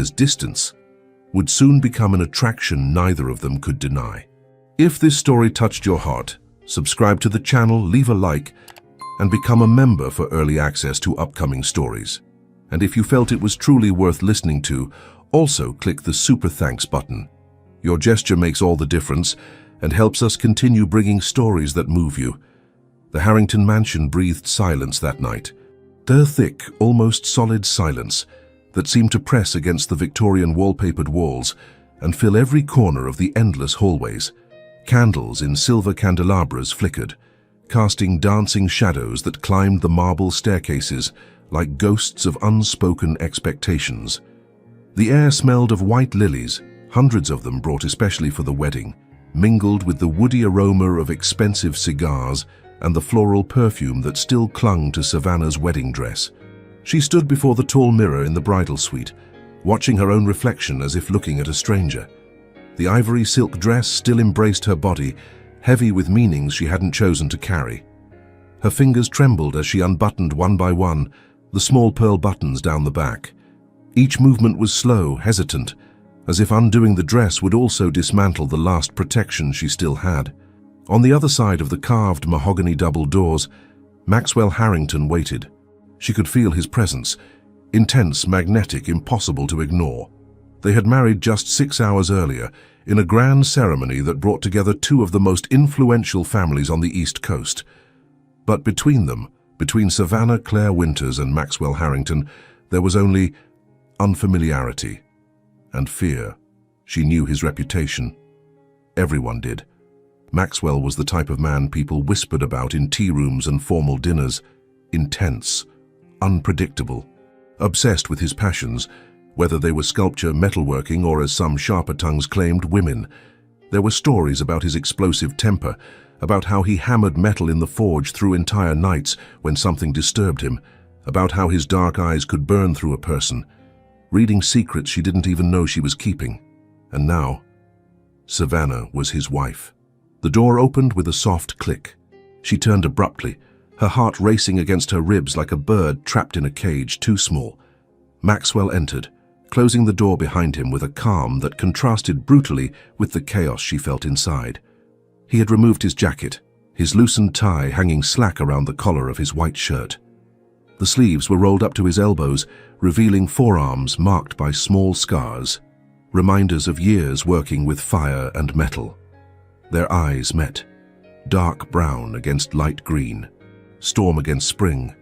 as distance, would soon become an attraction neither of them could deny. If this story touched your heart, subscribe to the channel, leave a like, and become a member for early access to upcoming stories. And if you felt it was truly worth listening to, also click the super thanks button. Your gesture makes all the difference and helps us continue bringing stories that move you. The Harrington mansion breathed silence that night. The thick, almost solid silence that seemed to press against the Victorian wallpapered walls and fill every corner of the endless hallways. Candles in silver candelabras flickered, casting dancing shadows that climbed the marble staircases like ghosts of unspoken expectations. The air smelled of white lilies, hundreds of them brought especially for the wedding, mingled with the woody aroma of expensive cigars and the floral perfume that still clung to Savannah's wedding dress. She stood before the tall mirror in the bridal suite, watching her own reflection as if looking at a stranger. The ivory silk dress still embraced her body, heavy with meanings she hadn't chosen to carry. Her fingers trembled as she unbuttoned one by one the small pearl buttons down the back. Each movement was slow, hesitant, as if undoing the dress would also dismantle the last protection she still had. On the other side of the carved mahogany double doors, Maxwell Harrington waited. She could feel his presence, intense, magnetic, impossible to ignore. They had married just 6 hours earlier, in a grand ceremony that brought together two of the most influential families on the East Coast. But between them, between Savannah Claire Winters and Maxwell Harrington, there was only unfamiliarity and fear. She knew his reputation. Everyone did. Maxwell was the type of man people whispered about in tea rooms and formal dinners. Intense, unpredictable, obsessed with his passions, whether they were sculpture, metalworking, or, as some sharper tongues claimed, women. There were stories about his explosive temper, about how he hammered metal in the forge through entire nights when something disturbed him, about how his dark eyes could burn through a person, reading secrets she didn't even know she was keeping. And now, Savannah was his wife. The door opened with a soft click. She turned abruptly, her heart racing against her ribs like a bird trapped in a cage too small. Maxwell entered, closing the door behind him with a calm that contrasted brutally with the chaos she felt inside. He had removed his jacket, his loosened tie hanging slack around the collar of his white shirt. The sleeves were rolled up to his elbows, revealing forearms marked by small scars, reminders of years working with fire and metal. Their eyes met, dark brown against light green, storm against spring.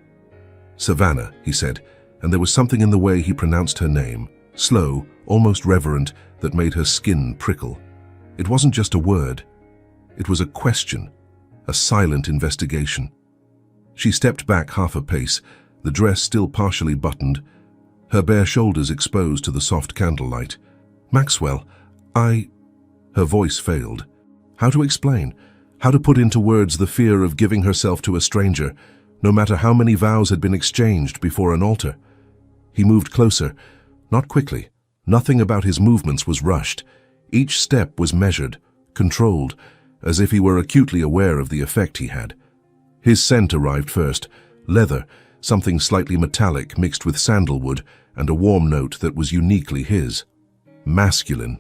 "Savannah," he said, and there was something in the way he pronounced her name, slow, almost reverent, that made her skin prickle. It wasn't just a word. It was a question, a silent investigation. She stepped back half a pace, the dress still partially buttoned, her bare shoulders exposed to the soft candlelight. "Maxwell, Her voice failed. How to explain? How to put into words the fear of giving herself to a stranger, no matter how many vows had been exchanged before an altar? He moved closer, not quickly. Nothing about his movements was rushed. Each step was measured, controlled, as if he were acutely aware of the effect he had. His scent arrived first, leather, something slightly metallic mixed with sandalwood, and a warm note that was uniquely his. Masculine,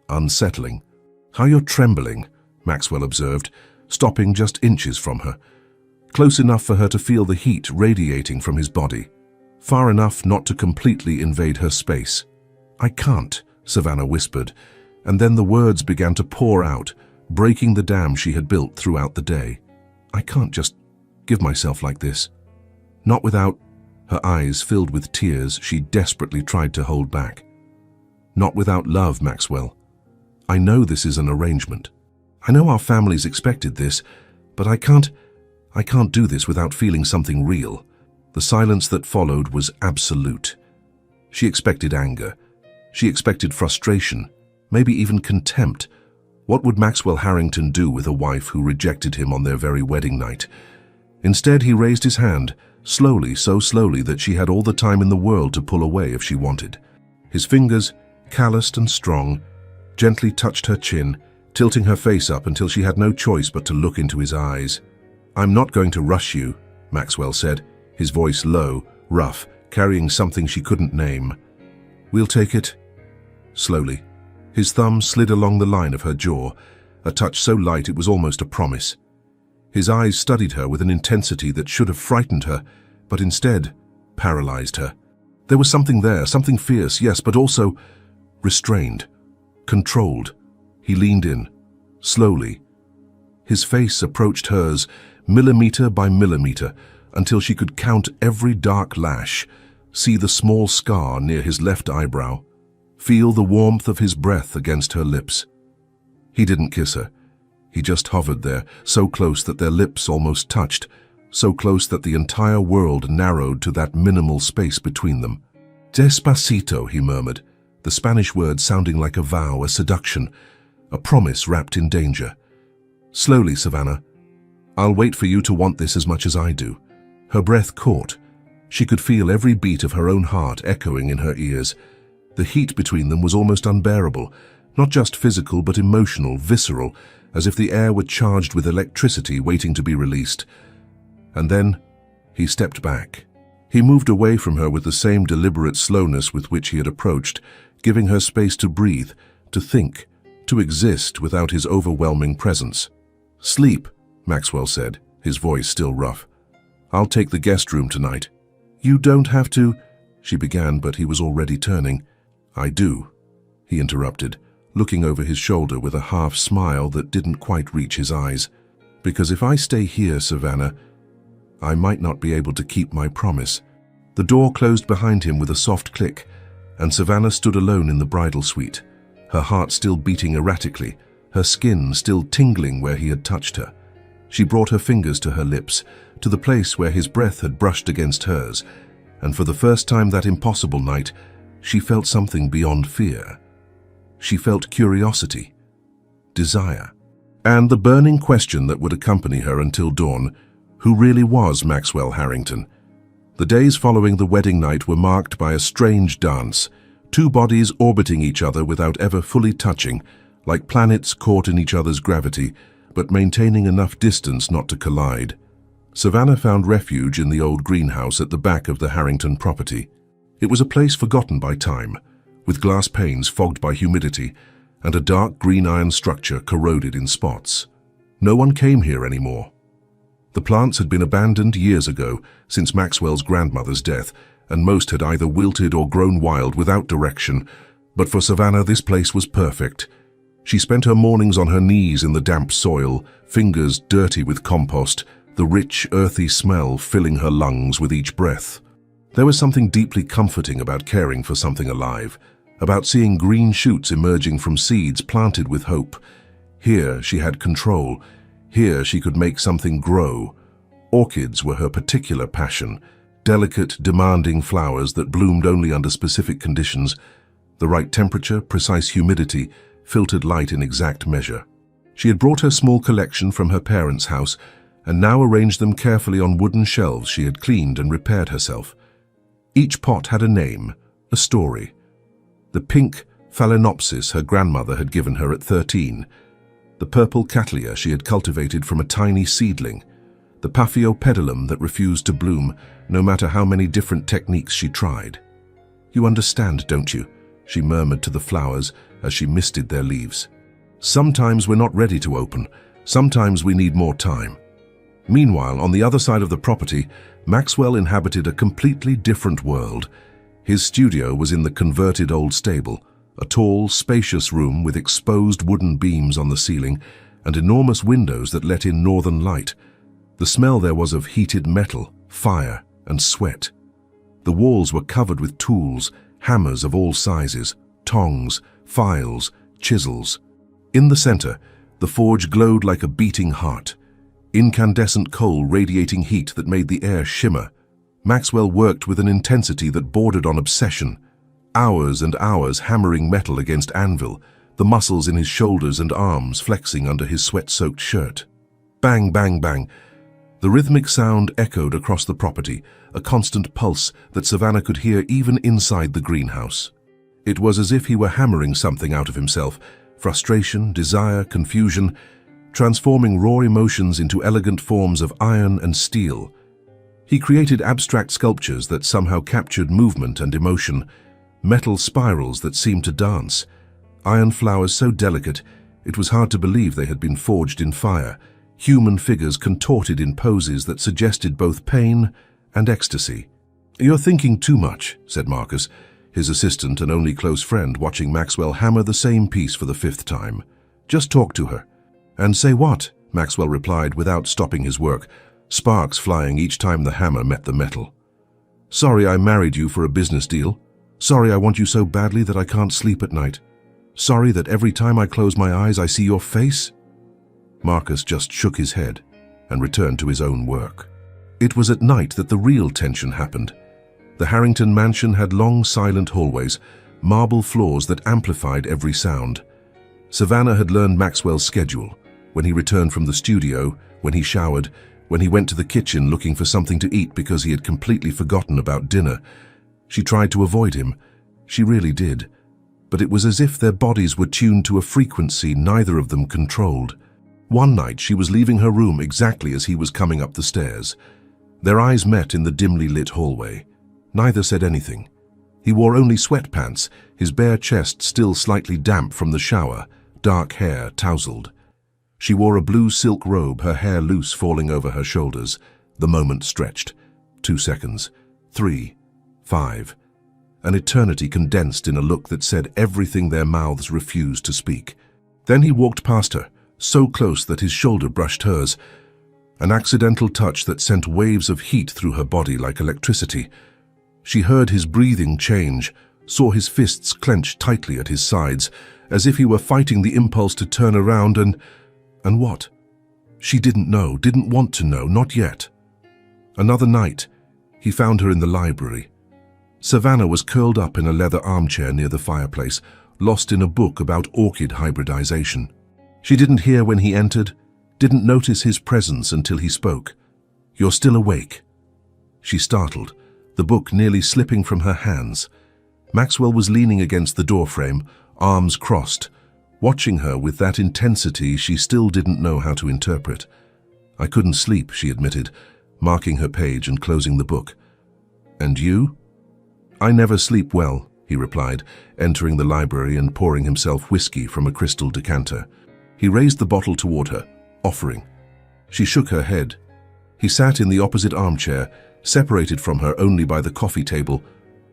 unsettling. "How you're trembling," Maxwell observed, stopping just inches from her, close enough for her to feel the heat radiating from his body, far enough not to completely invade her space. "I can't," Savannah whispered, and then the words began to pour out, breaking the dam she had built throughout the day. "I can't just give myself like this. Not without—" Her eyes filled with tears she desperately tried to hold back. "Not without love, Maxwell. I know this is an arrangement. I know our families expected this, but I can't do this without feeling something real." The silence that followed was absolute. She expected anger. She expected frustration, maybe even contempt. What would Maxwell Harrington do with a wife who rejected him on their very wedding night? Instead, he raised his hand, slowly, so slowly that she had all the time in the world to pull away if she wanted. His fingers, calloused and strong, gently touched her chin, tilting her face up until she had no choice but to look into his eyes. "I'm not going to rush you," Maxwell said, his voice low, rough, carrying something she couldn't name. "We'll take it slowly. His thumb slid along the line of her jaw, a touch so light it was almost a promise. His eyes studied her with an intensity that should have frightened her, but instead paralyzed her. There was something there, something fierce, yes, but also restrained, controlled. He leaned in, slowly. His face approached hers, millimeter by millimeter, until she could count every dark lash, see the small scar near his left eyebrow, feel the warmth of his breath against her lips. He didn't kiss her. He just hovered there, so close that their lips almost touched, so close that the entire world narrowed to that minimal space between them. Despacito, he murmured, the Spanish word sounding like a vow, a seduction, a promise wrapped in danger. Slowly, Savannah. I'll wait for you to want this as much as I do. Her breath caught. She could feel every beat of her own heart echoing in her ears. The heat between them was almost unbearable, not just physical but emotional, visceral, as if the air were charged with electricity waiting to be released. And then he stepped back. He moved away from her with the same deliberate slowness with which he had approached, giving her space to breathe, to think, to exist without his overwhelming presence. "Sleep," Maxwell said, his voice still rough. "I'll take the guest room tonight." "You don't have to," she began, but he was already turning. "I do," he interrupted, looking over his shoulder with a half smile that didn't quite reach his eyes. "Because if I stay here, Savannah, I might not be able to keep my promise." The door closed behind him with a soft click, and Savannah stood alone in the bridal suite, her heart still beating erratically, her skin still tingling where he had touched her. She brought her fingers to her lips, to the place where his breath had brushed against hers, and for the first time that impossible night, she felt something beyond fear. She felt curiosity, desire, and the burning question that would accompany her until dawn: who really was Maxwell Harrington? The days following the wedding night were marked by a strange dance, two bodies orbiting each other without ever fully touching, like planets caught in each other's gravity, but maintaining enough distance not to collide. Savannah found refuge in the old greenhouse at the back of the Harrington property. It was a place forgotten by time, with glass panes fogged by humidity and a dark green iron structure corroded in spots. No one came here anymore. The plants had been abandoned years ago, since Maxwell's grandmother's death, and most had either wilted or grown wild without direction. But for Savannah, this place was perfect. She spent her mornings on her knees in the damp soil, fingers dirty with compost, the rich, earthy smell filling her lungs with each breath. There was something deeply comforting about caring for something alive, about seeing green shoots emerging from seeds planted with hope. Here she had control. Here she could make something grow. Orchids were her particular passion, delicate, demanding flowers that bloomed only under specific conditions. The right temperature, precise humidity, filtered light in exact measure. She had brought her small collection from her parents' house and now arranged them carefully on wooden shelves she had cleaned and repaired herself. Each pot had a name, a story. The pink Phalaenopsis her grandmother had given her at 13, the purple Cattleya she had cultivated from a tiny seedling, the Paphiopedilum that refused to bloom no matter how many different techniques she tried. "You understand, don't you?" she murmured to the flowers as she misted their leaves. "Sometimes we're not ready to open. Sometimes we need more time." Meanwhile, on the other side of the property, Maxwell inhabited a completely different world. His studio was in the converted old stable, a tall, spacious room with exposed wooden beams on the ceiling and enormous windows that let in northern light. The smell there was of heated metal, fire, and sweat. The walls were covered with tools, hammers of all sizes, tongs, files, chisels. In the center, the forge glowed like a beating heart, incandescent coal radiating heat that made the air shimmer. Maxwell worked with an intensity that bordered on obsession, hours and hours hammering metal against anvil, the muscles in his shoulders and arms flexing under his sweat-soaked shirt. Bang, bang, bang. The rhythmic sound echoed across the property, a constant pulse that Savannah could hear even inside the greenhouse. It was as if he were hammering something out of himself, frustration, desire, confusion, transforming raw emotions into elegant forms of iron and steel. He created abstract sculptures that somehow captured movement and emotion, metal spirals that seemed to dance, iron flowers so delicate it was hard to believe they had been forged in fire, human figures contorted in poses that suggested both pain and ecstasy. "You're thinking too much," said Marcus, his assistant and only close friend, watching Maxwell hammer the same piece for the 5th time. "Just talk to her." "And say what?" Maxwell replied without stopping his work, sparks flying each time the hammer met the metal. "Sorry I married you for a business deal. Sorry I want you so badly that I can't sleep at night. Sorry that every time I close my eyes I see your face." Marcus just shook his head and returned to his own work. It was at night that the real tension happened. The Harrington mansion had long, silent hallways, marble floors that amplified every sound. Savannah had learned Maxwell's schedule: when he returned from the studio, when he showered, when he went to the kitchen looking for something to eat because he had completely forgotten about dinner. She tried to avoid him. She really did. But it was as if their bodies were tuned to a frequency neither of them controlled. One night she was leaving her room exactly as he was coming up the stairs. Their eyes met in the dimly lit hallway. Neither said anything. He wore only sweatpants, his bare chest still slightly damp from the shower, dark hair tousled. She wore a blue silk robe, her hair loose falling over her shoulders. The moment stretched. 2 seconds. 3. 5. An eternity condensed in a look that said everything their mouths refused to speak. Then he walked past her, so close that his shoulder brushed hers. An accidental touch that sent waves of heat through her body like electricity. She heard his breathing change, saw his fists clench tightly at his sides, as if he were fighting the impulse to turn around and what? She didn't know, didn't want to know, not yet. Another night, he found her in the library. Savannah was curled up in a leather armchair near the fireplace, lost in a book about orchid hybridization. She didn't hear when he entered, didn't notice his presence until he spoke. "You're still awake." She startled, the book nearly slipping from her hands. Maxwell was leaning against the doorframe, arms crossed, watching her with that intensity she still didn't know how to interpret. "I couldn't sleep," she admitted, marking her page and closing the book. "And you?" "I never sleep well," he replied, entering the library and pouring himself whiskey from a crystal decanter. He raised the bottle toward her, offering. She shook her head. He sat in the opposite armchair, separated from her only by the coffee table,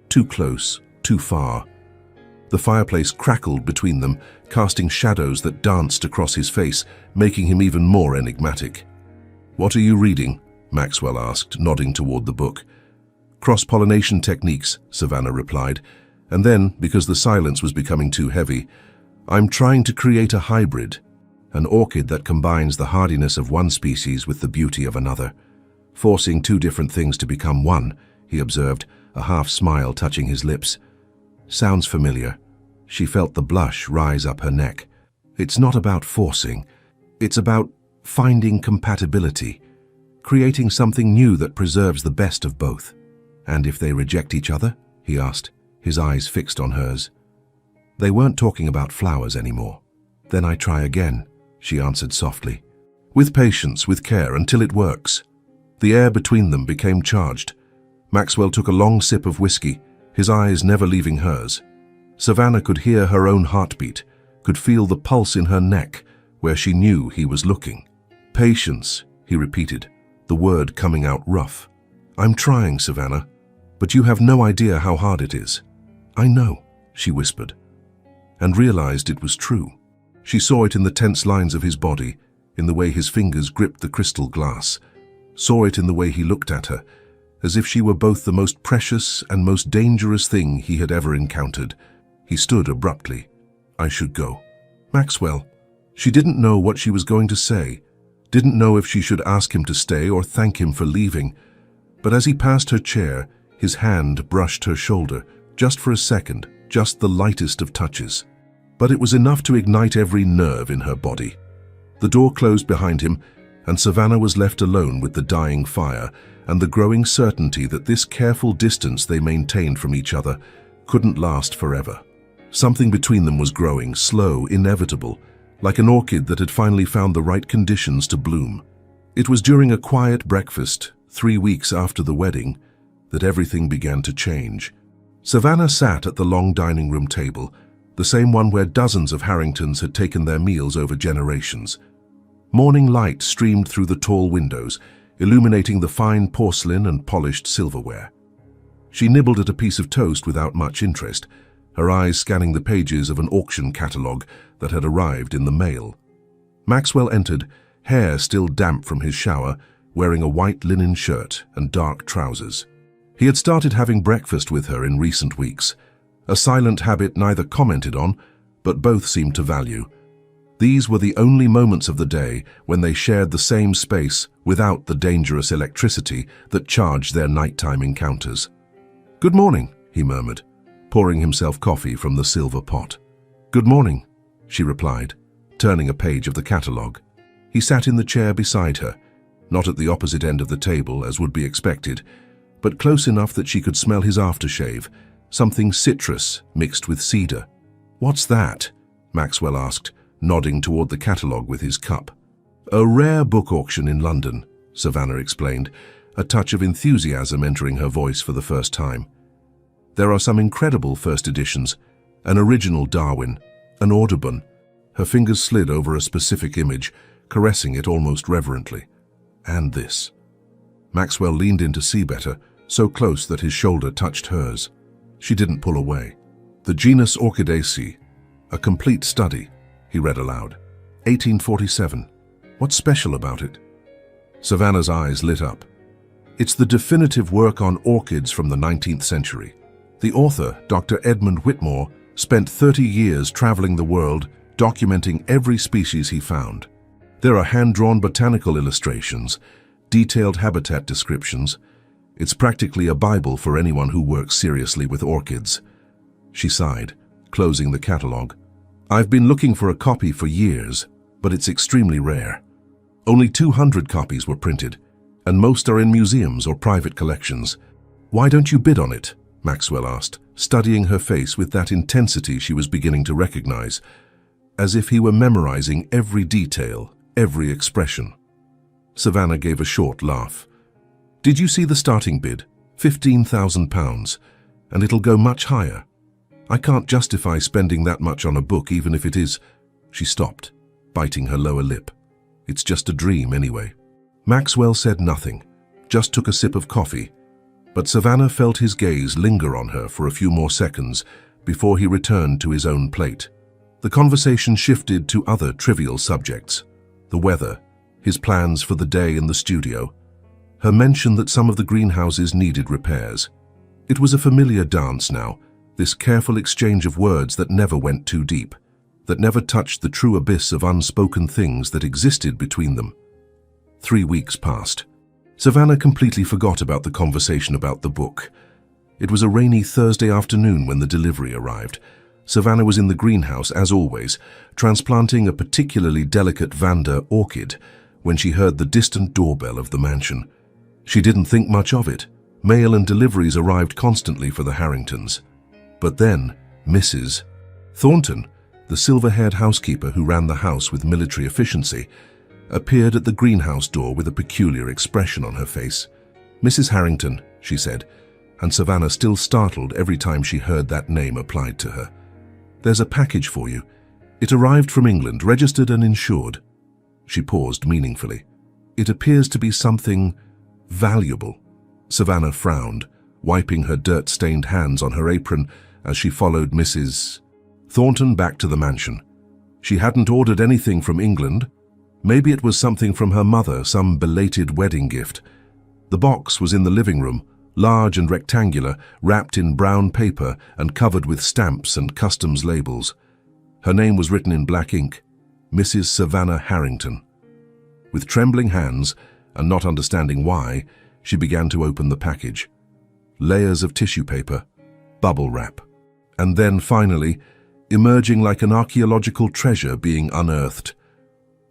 too close, too far. The fireplace crackled between them, casting shadows that danced across his face, making him even more enigmatic. "What are you reading?" Maxwell asked, nodding toward the book. "Cross-pollination techniques," Savannah replied, and then, because the silence was becoming too heavy, "I'm trying to create a hybrid, an orchid that combines the hardiness of one species with the beauty of another. Forcing 2 different things to become one," he observed, a half-smile touching his lips. "Sounds familiar." She felt the blush rise up her neck. "It's not about forcing. It's about finding compatibility, creating something new that preserves the best of both." "And if they reject each other?" he asked, his eyes fixed on hers. They weren't talking about flowers anymore. "Then I try again," she answered softly. "With patience, with care, until it works." The air between them became charged. Maxwell took a long sip of whiskey, his eyes never leaving hers. Savannah could hear her own heartbeat, could feel the pulse in her neck, where she knew he was looking. "Patience," he repeated, the word coming out rough. "I'm trying, Savannah, but you have no idea how hard it is." "I know," she whispered, and realized it was true. She saw it in the tense lines of his body, in the way his fingers gripped the crystal glass, saw it in the way he looked at her, as if she were both the most precious and most dangerous thing he had ever encountered. He stood abruptly. "I should go." "Maxwell." She didn't know what she was going to say, didn't know if she should ask him to stay or thank him for leaving. But as he passed her chair, his hand brushed her shoulder, just for a second, just the lightest of touches. But it was enough to ignite every nerve in her body. The door closed behind him, and Savannah was left alone with the dying fire and the growing certainty that this careful distance they maintained from each other couldn't last forever. Something between them was growing, slow, inevitable, like an orchid that had finally found the right conditions to bloom. It was during a quiet breakfast, 3 weeks after the wedding, that everything began to change. Savannah sat at the long dining room table, the same one where dozens of Harringtons had taken their meals over generations. Morning light streamed through the tall windows, illuminating the fine porcelain and polished silverware. She nibbled at a piece of toast without much interest, her eyes scanning the pages of an auction catalogue that had arrived in the mail. Maxwell entered, hair still damp from his shower, wearing a white linen shirt and dark trousers. He had started having breakfast with her in recent weeks, a silent habit neither commented on, but both seemed to value. These were the only moments of the day when they shared the same space without the dangerous electricity that charged their nighttime encounters. "Good morning," he murmured, pouring himself coffee from the silver pot. "Good morning," she replied, turning a page of the catalogue. He sat in the chair beside her, not at the opposite end of the table as would be expected, but close enough that she could smell his aftershave, something citrus mixed with cedar. "What's that?" Maxwell asked, nodding toward the catalogue with his cup. "A rare book auction in London," Savannah explained, a touch of enthusiasm entering her voice for the first time. "There are some incredible first editions, an original Darwin, an Audubon." Her fingers slid over a specific image, caressing it almost reverently. "And this." Maxwell leaned in to see better, so close that his shoulder touched hers. She didn't pull away. "The genus Orchidaceae, a complete study," he read aloud. 1847. What's special about it?" Savannah's eyes lit up. "It's the definitive work on orchids from the 19th century. The author, Dr. Edmund Whitmore, spent 30 years traveling the world, documenting every species he found. There are hand-drawn botanical illustrations, detailed habitat descriptions. It's practically a Bible for anyone who works seriously with orchids." She sighed, closing the catalogue. "I've been looking for a copy for years, but it's extremely rare. Only 200 copies were printed, and most are in museums or private collections. Why don't you bid on it?" Maxwell asked, studying her face with that intensity she was beginning to recognize, as if he were memorizing every detail, every expression. Savannah gave a short laugh. "Did you see the starting bid? £15,000, and it'll go much higher. I can't justify spending that much on a book, even if it is—" She stopped, biting her lower lip. "It's just a dream anyway." Maxwell said nothing, just took a sip of coffee, but Savannah felt his gaze linger on her for a few more seconds before he returned to his own plate. The conversation shifted to other trivial subjects: the weather, his plans for the day in the studio, her mention that some of the greenhouses needed repairs. It was a familiar dance now, this careful exchange of words that never went too deep, that never touched the true abyss of unspoken things that existed between them. 3 weeks passed. Savannah completely forgot about the conversation about the book. It was a rainy Thursday afternoon when the delivery arrived. Savannah was in the greenhouse, as always, transplanting a particularly delicate Vanda orchid, when she heard the distant doorbell of the mansion. She didn't think much of it. Mail and deliveries arrived constantly for the Harringtons. But then, Mrs. Thornton, the silver-haired housekeeper who ran the house with military efficiency, appeared at the greenhouse door with a peculiar expression on her face. "Mrs. Harrington," she said, and Savannah still startled every time she heard that name applied to her. "There's a package for you. It arrived from England, registered and insured." She paused meaningfully. "It appears to be something valuable." Savannah frowned, wiping her dirt-stained hands on her apron as she followed Mrs. Thornton back to the mansion. She hadn't ordered anything from England. Maybe it was something from her mother, some belated wedding gift. The box was in the living room, large and rectangular, wrapped in brown paper and covered with stamps and customs labels. Her name was written in black ink, Mrs. Savannah Harrington. With trembling hands, and not understanding why, she began to open the package. Layers of tissue paper, bubble wrap, and then finally, emerging like an archaeological treasure being unearthed.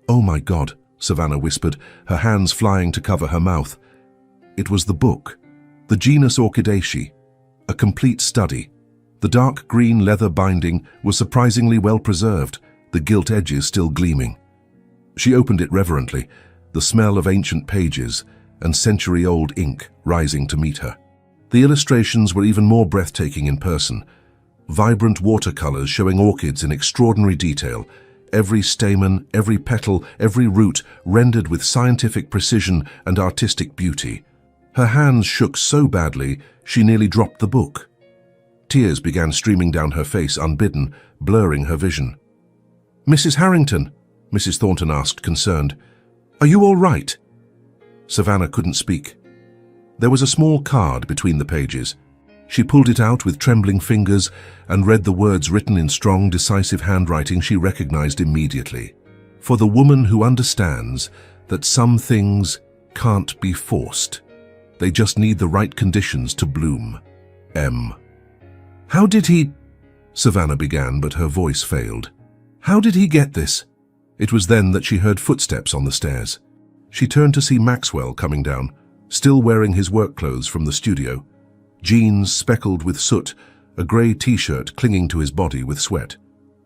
"Oh my God," Savannah whispered, her hands flying to cover her mouth. It was the book, the genus Orchidaceae, a complete study. The dark green leather binding was surprisingly well preserved, the gilt edges still gleaming. She opened it reverently, the smell of ancient pages and century-old ink rising to meet her. The illustrations were even more breathtaking in person. Vibrant watercolors showing orchids in extraordinary detail, every stamen, every petal, every root rendered with scientific precision and artistic beauty. Her hands shook so badly she nearly dropped the book. Tears began streaming down her face unbidden, blurring her vision. "Mrs. Harrington," Mrs. Thornton asked, concerned, "are you all right?" Savannah couldn't speak. There was a small card between the pages. She pulled it out with trembling fingers and read the words written in strong, decisive handwriting she recognized immediately. "For the woman who understands that some things can't be forced. They just need the right conditions to bloom. M." "How did he—" Savannah began, but her voice failed. "How did he get this?" It was then that she heard footsteps on the stairs. She turned to see Maxwell coming down, still wearing his work clothes from the studio. Jeans speckled with soot, a grey t-shirt clinging to his body with sweat.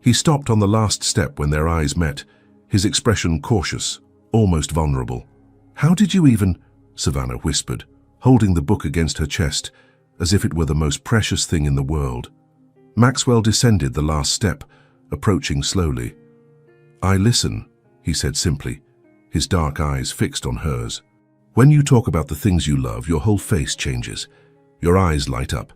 He stopped on the last step when their eyes met, his expression cautious, almost vulnerable. "How did you even—" Savannah whispered, holding the book against her chest, as if it were the most precious thing in the world. Maxwell descended the last step, approaching slowly. "I listen," he said simply, his dark eyes fixed on hers. "When you talk about the things you love, your whole face changes. Your eyes light up.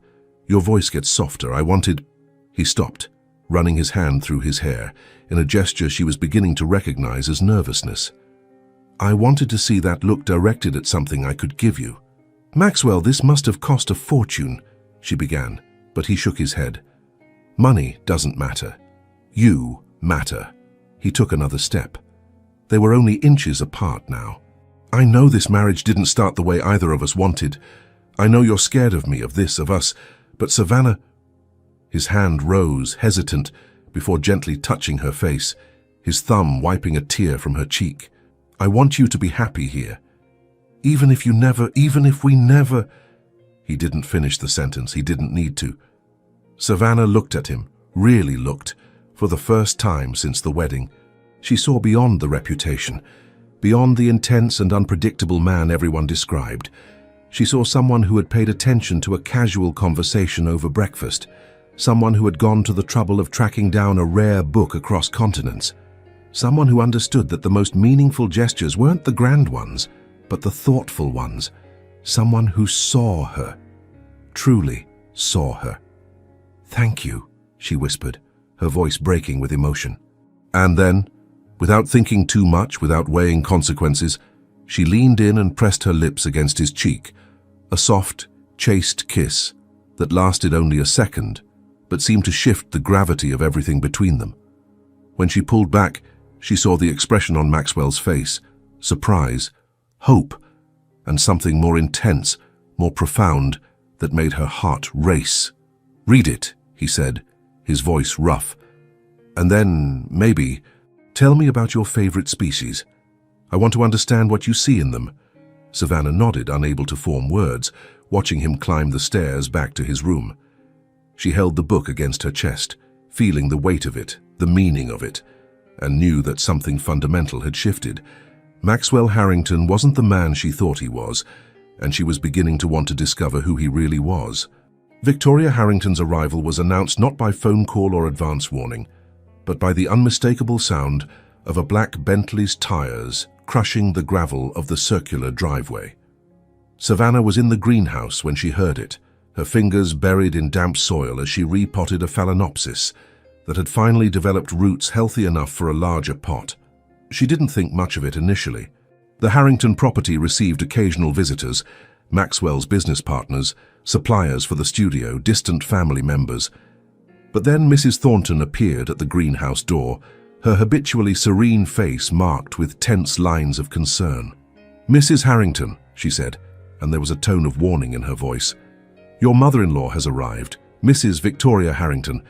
Your voice gets softer. I wanted—" He stopped, running his hand through his hair, in a gesture she was beginning to recognize as nervousness. "I wanted to see that look directed at something I could give you." "Maxwell, this must have cost a fortune," she began, but he shook his head. "Money doesn't matter. You matter." He took another step. They were only inches apart now. "I know this marriage didn't start the way either of us wanted. I know you're scared of me, of this, of us, but Savannah—" His hand rose, hesitant, before gently touching her face, his thumb wiping a tear from her cheek. "I want you to be happy here. Even if we never—" He didn't finish the sentence. He didn't need to. Savannah looked at him, really looked, for the first time since the wedding. She saw beyond the reputation, beyond the intense and unpredictable man everyone described. She saw someone who had paid attention to a casual conversation over breakfast, someone who had gone to the trouble of tracking down a rare book across continents, someone who understood that the most meaningful gestures weren't the grand ones, but the thoughtful ones, someone who saw her, truly saw her. "Thank you," she whispered, her voice breaking with emotion. And then, without thinking too much, without weighing consequences, she leaned in and pressed her lips against his cheek, a soft, chaste kiss that lasted only a second, but seemed to shift the gravity of everything between them. When she pulled back, she saw the expression on Maxwell's face, surprise, hope, and something more intense, more profound, that made her heart race. "Read it," he said, his voice rough. "And then, maybe, tell me about your favorite species. I want to understand what you see in them." Savannah nodded, unable to form words, watching him climb the stairs back to his room. She held the book against her chest, feeling the weight of it, the meaning of it, and knew that something fundamental had shifted. Maxwell Harrington wasn't the man she thought he was, and she was beginning to want to discover who he really was. Victoria Harrington's arrival was announced not by phone call or advance warning, but by the unmistakable sound of a black Bentley's tires crushing the gravel of the circular driveway. Savannah was in the greenhouse when she heard it, her fingers buried in damp soil as she repotted a phalaenopsis that had finally developed roots healthy enough for a larger pot. She didn't think much of it initially. The Harrington property received occasional visitors, Maxwell's business partners, suppliers for the studio, distant family members. But then Mrs. Thornton appeared at the greenhouse door, her habitually serene face marked with tense lines of concern. "Mrs. Harrington," she said, and there was a tone of warning in her voice. "Your mother-in-law has arrived, Mrs. Victoria Harrington.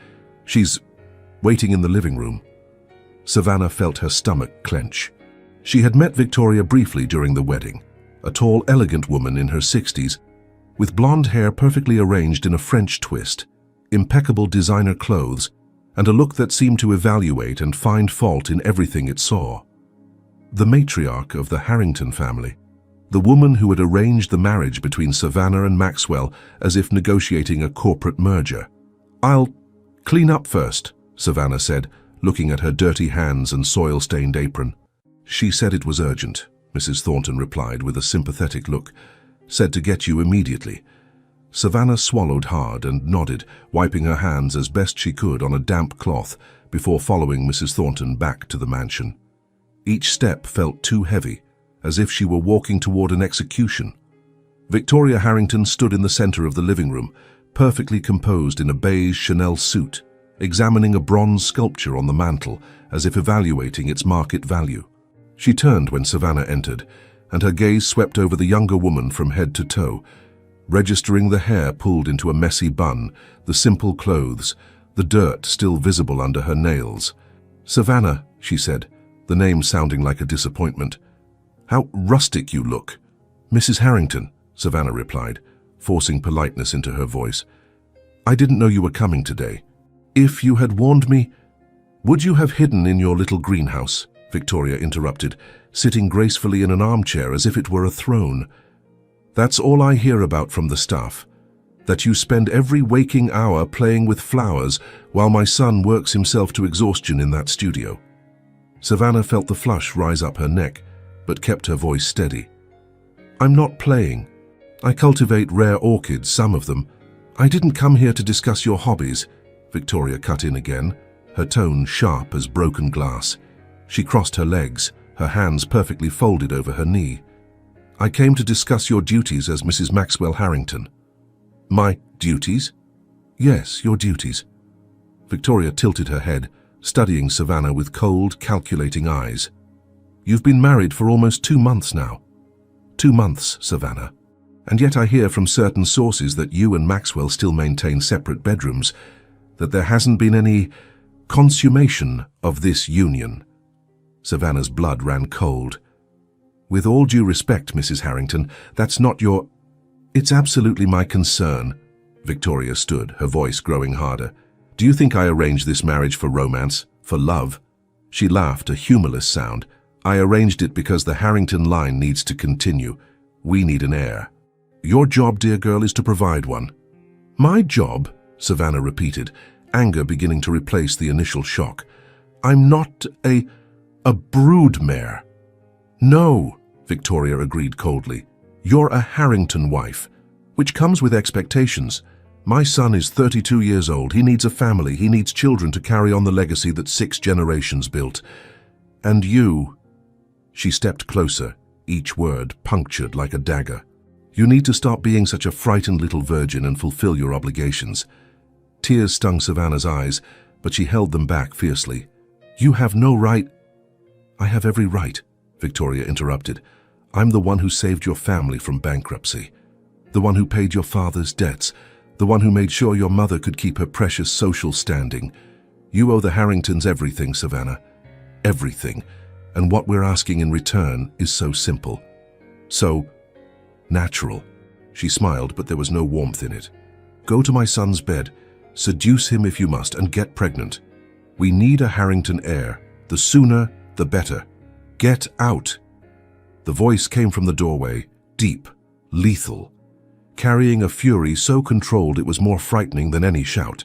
She's waiting in the living room." Savannah felt her stomach clench. She had met Victoria briefly during the wedding, a tall, elegant woman in her 60s, with blonde hair perfectly arranged in a French twist, impeccable designer clothes, and a look that seemed to evaluate and find fault in everything it saw. The matriarch of the Harrington family. The woman who had arranged the marriage between Savannah and Maxwell as if negotiating a corporate merger. "I'll clean up first," Savannah said, looking at her dirty hands and soil-stained apron. "She said it was urgent," Mrs. Thornton replied with a sympathetic look. "Said to get you immediately." Savannah swallowed hard and nodded, wiping her hands as best she could on a damp cloth before following Mrs. Thornton back to the mansion. Each step felt too heavy, as if she were walking toward an execution. Victoria Harrington stood in the center of the living room, perfectly composed in a beige Chanel suit, examining a bronze sculpture on the mantel as if evaluating its market value. She turned when Savannah entered, and her gaze swept over the younger woman from head to toe, registering the hair pulled into a messy bun, the simple clothes, the dirt still visible under her nails. "Savannah," she said, the name sounding like a disappointment. "How rustic you look." "Mrs. Harrington," Savannah replied, forcing politeness into her voice. "I didn't know you were coming today. If you had warned me—" "Would you have hidden in your little greenhouse?" Victoria interrupted, sitting gracefully in an armchair as if it were a throne. "That's all I hear about from the staff, that you spend every waking hour playing with flowers while my son works himself to exhaustion in that studio." Savannah felt the flush rise up her neck, but kept her voice steady. "I'm not playing. I cultivate rare orchids, some of them. I didn't come here to discuss your hobbies." Victoria cut in again, her tone sharp as broken glass. She crossed her legs, her hands perfectly folded over her knee. "I came to discuss your duties as Mrs. Maxwell Harrington." "My duties?" "Yes, your duties." Victoria tilted her head, studying Savannah with cold, calculating eyes. "You've been married for almost 2 months now." 2 months, Savannah. "And yet I hear from certain sources that you and Maxwell still maintain separate bedrooms, that there hasn't been any consummation of this union." Savannah's blood ran cold. "With all due respect, Mrs. Harrington, that's not your—" "It's absolutely my concern." Victoria stood, her voice growing harder. "Do you think I arranged this marriage for romance, for love?" She laughed, a humorless sound. "I arranged it because the Harrington line needs to continue. We need an heir. Your job, dear girl, is to provide one." "My job?" Savannah repeated, anger beginning to replace the initial shock. "I'm not a broodmare." "No," Victoria agreed coldly. "You're a Harrington wife, which comes with expectations. My son is 32 years old. He needs a family. He needs children to carry on the legacy that 6 generations built. And you—" She stepped closer, each word punctured like a dagger. "You need to stop being such a frightened little virgin and fulfill your obligations." Tears stung Savannah's eyes, but she held them back fiercely. "You have no right—" "I have every right," Victoria interrupted. "I'm the one who saved your family from bankruptcy, the one who paid your father's debts, the one who made sure your mother could keep her precious social standing. You owe the Harringtons everything, Savannah. Everything. And what we're asking in return is so simple. So natural." She smiled, but there was no warmth in it. "Go to my son's bed, seduce him if you must, and get pregnant. We need a Harrington heir. The sooner, the better. Get out." The voice came from the doorway, deep, lethal, carrying a fury so controlled it was more frightening than any shout.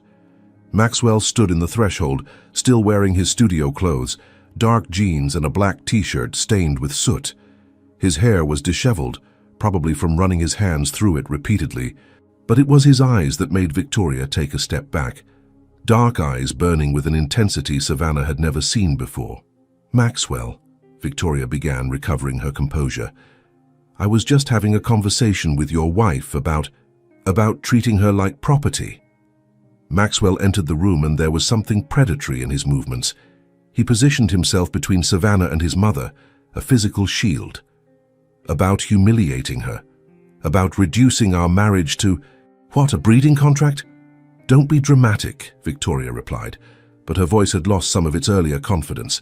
Maxwell stood in the threshold, still wearing his studio clothes, dark jeans and a black t-shirt stained with soot. His hair was disheveled, probably from running his hands through it repeatedly, but it was his eyes that made Victoria take a step back. Dark eyes burning with an intensity Savannah had never seen before. "Maxwell," Victoria began, recovering her composure, "I was just having a conversation with your wife about treating her like property." Maxwell entered the room, and there was something predatory in his movements. He positioned himself between Savannah and his mother, a physical shield. "About humiliating her, about reducing our marriage to— What, a breeding contract?" "Don't be dramatic," Victoria replied, but her voice had lost some of its earlier confidence.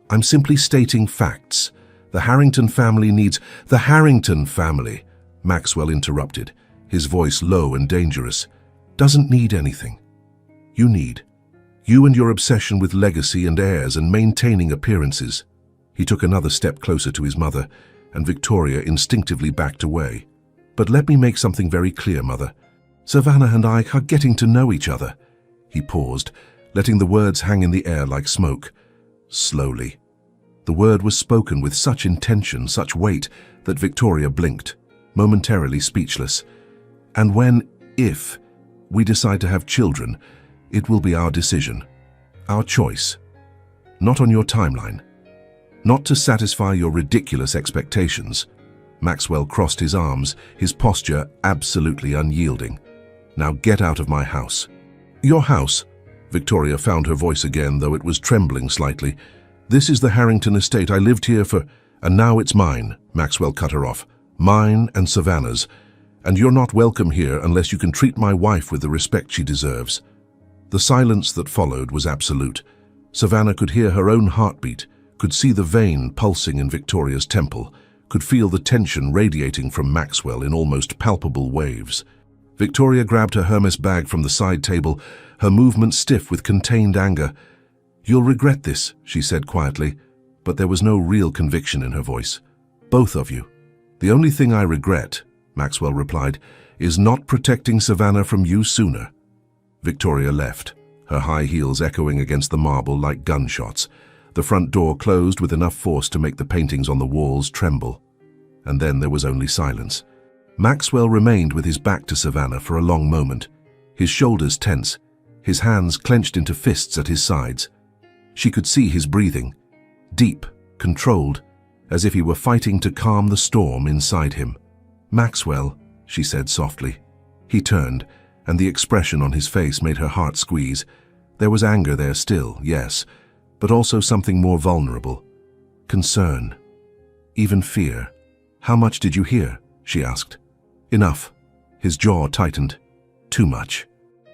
"I'm simply stating facts. The Harrington family needs—" "The Harrington family," Maxwell interrupted, his voice low and dangerous, "doesn't need anything. You need. You and your obsession with legacy and heirs and maintaining appearances." He took another step closer to his mother, and Victoria instinctively backed away. "But let me make something very clear, Mother. Savannah and I are getting to know each other." He paused, letting the words hang in the air like smoke. Slowly. The word was spoken with such intention, such weight, that Victoria blinked, momentarily speechless. "And if we decide to have children, it will be our decision, our choice. Not on your timeline. Not to satisfy your ridiculous expectations." Maxwell crossed his arms, his posture absolutely unyielding. "Now get out of my house." "Your house?" Victoria found her voice again, though it was trembling slightly. "This is the Harrington estate. I lived here for... And now it's mine," Maxwell cut her off. "Mine and Savannah's. And you're not welcome here unless you can treat my wife with the respect she deserves." The silence that followed was absolute. Savannah could hear her own heartbeat, could see the vein pulsing in Victoria's temple, could feel the tension radiating from Maxwell in almost palpable waves. Victoria grabbed her Hermes bag from the side table, her movement stiff with contained anger. "You'll regret this," she said quietly, but there was no real conviction in her voice. "Both of you." "The only thing I regret," Maxwell replied, "is not protecting Savannah from you sooner." Victoria left, her high heels echoing against the marble like gunshots. The front door closed with enough force to make the paintings on the walls tremble. And then there was only silence. Maxwell remained with his back to Savannah for a long moment, his shoulders tense, his hands clenched into fists at his sides. She could see his breathing, deep, controlled, as if he were fighting to calm the storm inside him. "Maxwell," she said softly. He turned, and the expression on his face made her heart squeeze. There was anger there still, yes, but also something more vulnerable. Concern. Even fear. "How much did you hear?" she asked. "Enough." His jaw tightened. "Too much."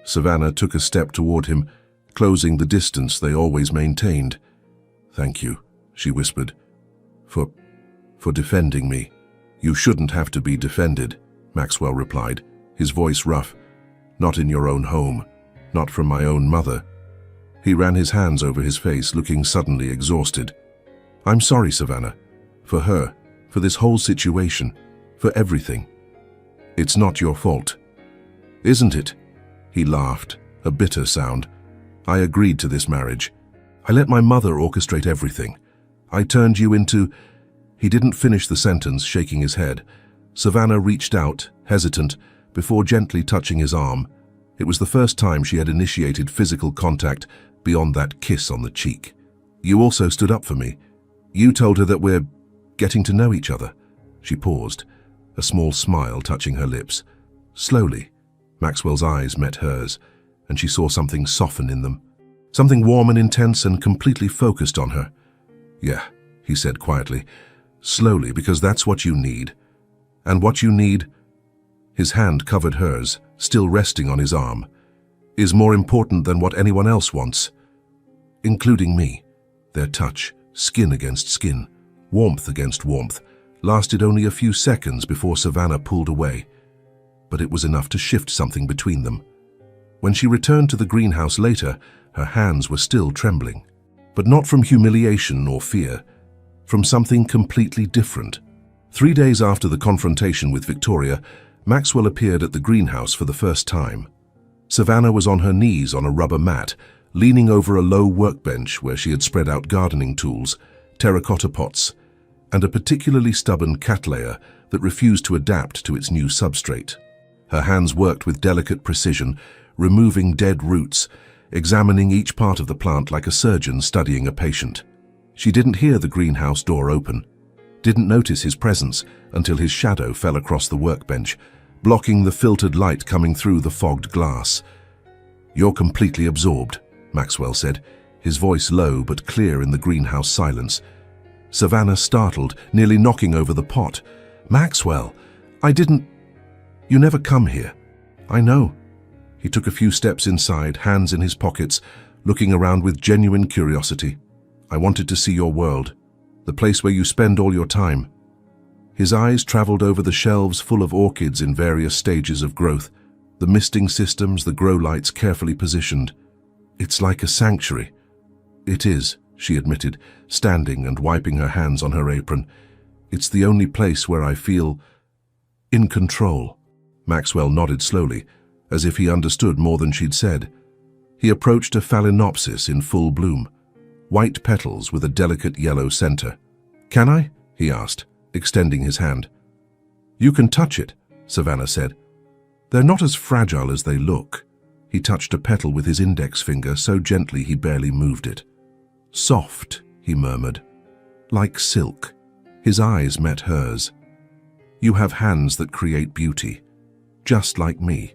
Savannah took a step toward him, closing the distance they always maintained. "Thank you," she whispered, for defending me." "You shouldn't have to be defended," Maxwell replied, his voice rough. "Not in your own home, not from my own mother." He ran his hands over his face, looking suddenly exhausted. "I'm sorry, Savannah. For her, for this whole situation, for everything. It's not your fault." "Isn't it?" He laughed, a bitter sound. "I agreed to this marriage. I let my mother orchestrate everything. I turned you into..." He didn't finish the sentence, shaking his head. Savannah reached out, hesitant, before gently touching his arm. It was the first time she had initiated physical contact beyond that kiss on the cheek. "You also stood up for me. You told her that we're getting to know each other." She paused, a small smile touching her lips. Slowly, Maxwell's eyes met hers, and she saw something soften in them. Something warm and intense and completely focused on her. "Yeah," he said quietly, "slowly, because that's what you need. And what you need," his hand covered hers, still resting on his arm, "is more important than what anyone else wants. Including me." Their touch, skin against skin, warmth against warmth, lasted only a few seconds before Savannah pulled away. But it was enough to shift something between them. When she returned to the greenhouse later, her hands were still trembling. But not from humiliation or fear, from something completely different. 3 days after the confrontation with Victoria, Maxwell appeared at the greenhouse for the first time. Savannah was on her knees on a rubber mat, leaning over a low workbench where she had spread out gardening tools, terracotta pots, and a particularly stubborn cattleya that refused to adapt to its new substrate. Her hands worked with delicate precision, removing dead roots, examining each part of the plant like a surgeon studying a patient. She didn't hear the greenhouse door open, didn't notice his presence until his shadow fell across the workbench, blocking the filtered light coming through the fogged glass. "You're completely absorbed," Maxwell said, his voice low but clear in the greenhouse silence. Savannah startled, nearly knocking over the pot. "Maxwell, I didn't... You never come here." "I know." He took a few steps inside, hands in his pockets, looking around with genuine curiosity. "I wanted to see your world, the place where you spend all your time." His eyes traveled over the shelves full of orchids in various stages of growth, the misting systems, the grow lights carefully positioned. "It's like a sanctuary." "It is," she admitted, standing and wiping her hands on her apron. It's the only place where I feel in control. Maxwell nodded slowly, as if he understood more than she'd said. He approached a phalaenopsis in full bloom, white petals with a delicate yellow center. "Can I?" he asked, extending his hand. "You can touch it," Savannah said. "They're not as fragile as they look." He touched a petal with his index finger so gently he barely moved it. "Soft," he murmured, "like silk." His eyes met hers. "You have hands that create beauty, just like me.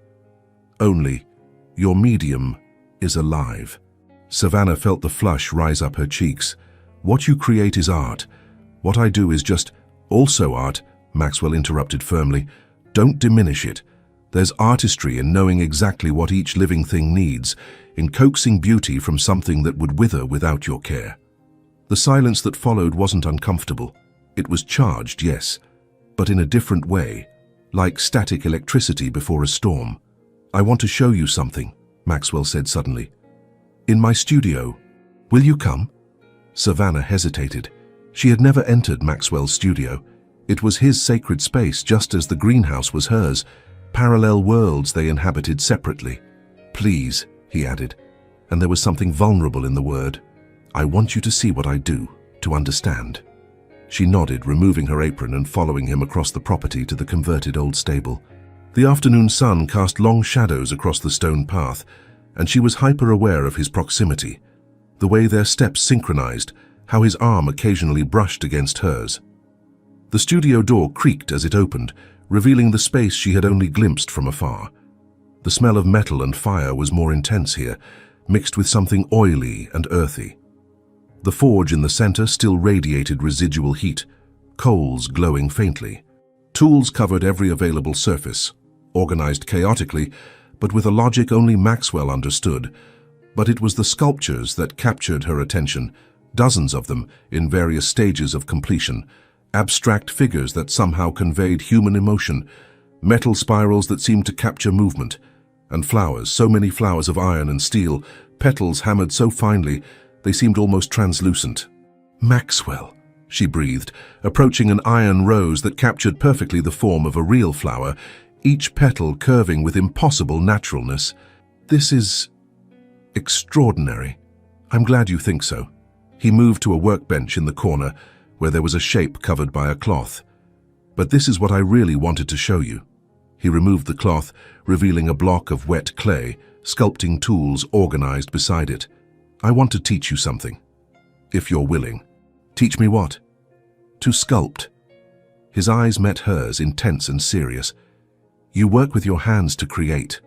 Only, your medium is alive." Savannah felt the flush rise up her cheeks. "What you create is art. What I do is just also art," Maxwell interrupted firmly. "Don't diminish it. There's artistry in knowing exactly what each living thing needs, in coaxing beauty from something that would wither without your care." The silence that followed wasn't uncomfortable. It was charged, yes, but in a different way, like static electricity before a storm. "I want to show you something," Maxwell said suddenly. "In my studio. Will you come?" Savannah hesitated. She had never entered Maxwell's studio. It was his sacred space, just as the greenhouse was hers, parallel worlds they inhabited separately. "Please," he added, and there was something vulnerable in the word. "I want you to see what I do, to understand." She nodded, removing her apron and following him across the property to the converted old stable. The afternoon sun cast long shadows across the stone path, and she was hyper-aware of his proximity, the way their steps synchronized, how his arm occasionally brushed against hers. The studio door creaked as it opened, revealing the space she had only glimpsed from afar. The smell of metal and fire was more intense here, mixed with something oily and earthy. The forge in the center still radiated residual heat, coals glowing faintly. Tools covered every available surface, organized chaotically, but with a logic only Maxwell understood. But it was the sculptures that captured her attention, dozens of them in various stages of completion, abstract figures that somehow conveyed human emotion, metal spirals that seemed to capture movement, and flowers, so many flowers of iron and steel, petals hammered so finely they seemed almost translucent. "Maxwell," she breathed, approaching an iron rose that captured perfectly the form of a real flower, each petal curving with impossible naturalness. "This is extraordinary. I'm glad you think so." He moved to a workbench in the corner, where there was a shape covered by a cloth. "But this is what I really wanted to show you." He removed the cloth, revealing a block of wet clay, sculpting tools organized beside it. "I want to teach you something, if you're willing." "Teach me what?" "To sculpt." His eyes met hers, intense and serious. "You work with your hands to create.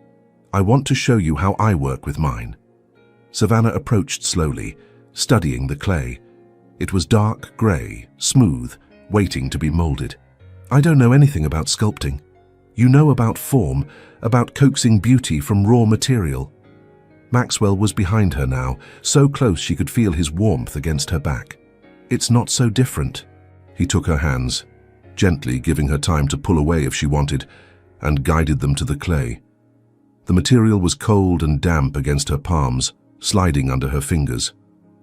I want to show you how I work with mine." Savannah approached slowly, studying the clay. It was dark gray, smooth, waiting to be molded. "I don't know anything about sculpting. You know about form, about coaxing beauty from raw material." Maxwell was behind her now, so close she could feel his warmth against her back. "It's not so different." He took her hands, gently giving her time to pull away if she wanted, and guided them to the clay. The material was cold and damp against her palms, sliding under her fingers.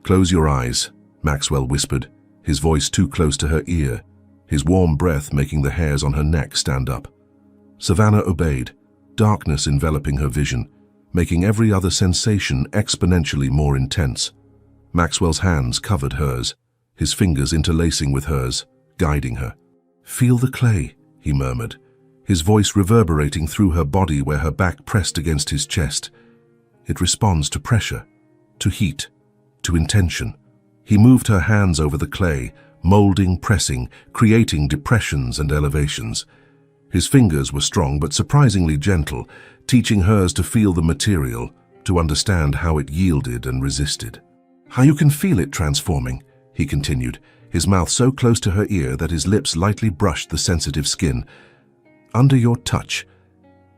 "Close your eyes," Maxwell whispered, his voice too close to her ear, his warm breath making the hairs on her neck stand up. Savannah obeyed, darkness enveloping her vision, making every other sensation exponentially more intense. Maxwell's hands covered hers, his fingers interlacing with hers, guiding her. "Feel the clay," he murmured, his voice reverberating through her body where her back pressed against his chest. "It responds to pressure, to heat, to intention." He moved her hands over the clay, molding, pressing, creating depressions and elevations. His fingers were strong but surprisingly gentle, teaching hers to feel the material, to understand how it yielded and resisted. "How you can feel it transforming," he continued, his mouth so close to her ear that his lips lightly brushed the sensitive skin. "Under your touch,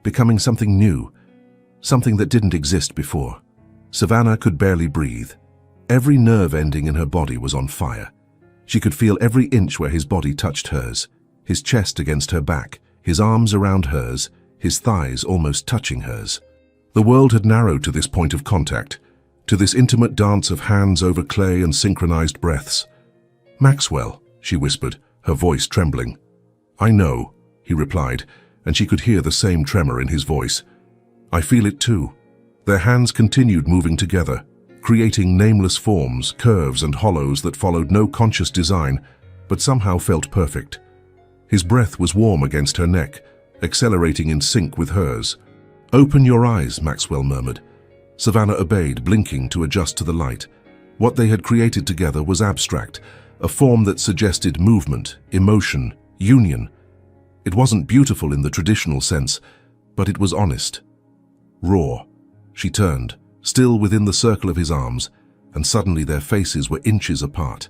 becoming something new, something that didn't exist before." Savannah could barely breathe. Every nerve ending in her body was on fire. She could feel every inch where his body touched hers, his chest against her back, his arms around hers, his thighs almost touching hers. The world had narrowed to this point of contact, to this intimate dance of hands over clay and synchronized breaths. "Maxwell," she whispered, her voice trembling. "I know," he replied, and she could hear the same tremor in his voice. "I feel it too." Their hands continued moving together, creating nameless forms, curves and hollows that followed no conscious design, but somehow felt perfect. His breath was warm against her neck, accelerating in sync with hers. "Open your eyes," Maxwell murmured. Savannah obeyed, blinking to adjust to the light. What they had created together was abstract, a form that suggested movement, emotion, union. It wasn't beautiful in the traditional sense, but it was honest. Raw. She turned, still within the circle of his arms, and suddenly their faces were inches apart.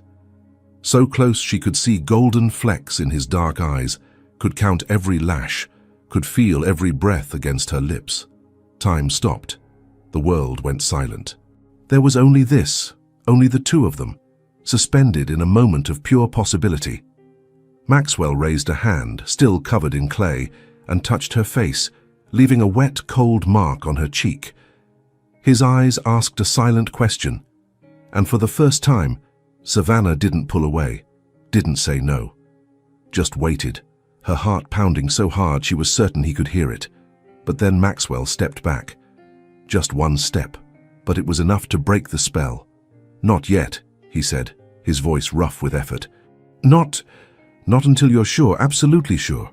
So close she could see golden flecks in his dark eyes, could count every lash, could feel every breath against her lips. Time stopped. The world went silent. There was only this, only the two of them, suspended in a moment of pure possibility. Maxwell raised a hand, still covered in clay, and touched her face, leaving a wet, cold mark on her cheek. His eyes asked a silent question, and for the first time, Savannah didn't pull away, didn't say no. Just waited, her heart pounding so hard she was certain he could hear it. But then Maxwell stepped back. Just one step, but it was enough to break the spell. "Not yet," he said, his voice rough with effort. Not until you're sure, absolutely sure."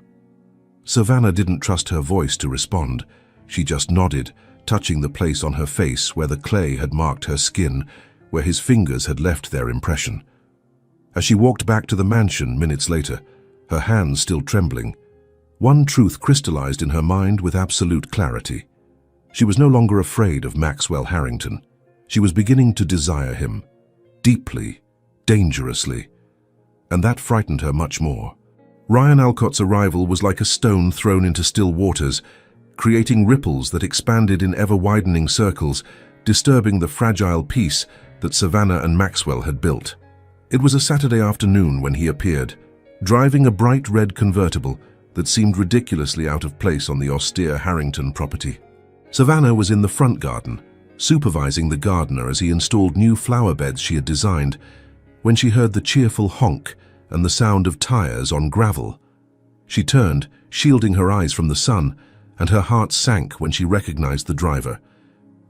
Savannah didn't trust her voice to respond. She just nodded, touching the place on her face where the clay had marked her skin, where his fingers had left their impression. As she walked back to the mansion minutes later, her hands still trembling, one truth crystallized in her mind with absolute clarity. She was no longer afraid of Maxwell Harrington. She was beginning to desire him, deeply, dangerously, and that frightened her much more. Ryan Alcott's arrival was like a stone thrown into still waters, creating ripples that expanded in ever-widening circles, disturbing the fragile peace that Savannah and Maxwell had built. It was a Saturday afternoon when he appeared, driving a bright red convertible that seemed ridiculously out of place on the austere Harrington property. Savannah was in the front garden, supervising the gardener as he installed new flower beds she had designed, when she heard the cheerful honk and the sound of tires on gravel. She turned, shielding her eyes from the sun, and her heart sank when she recognized the driver.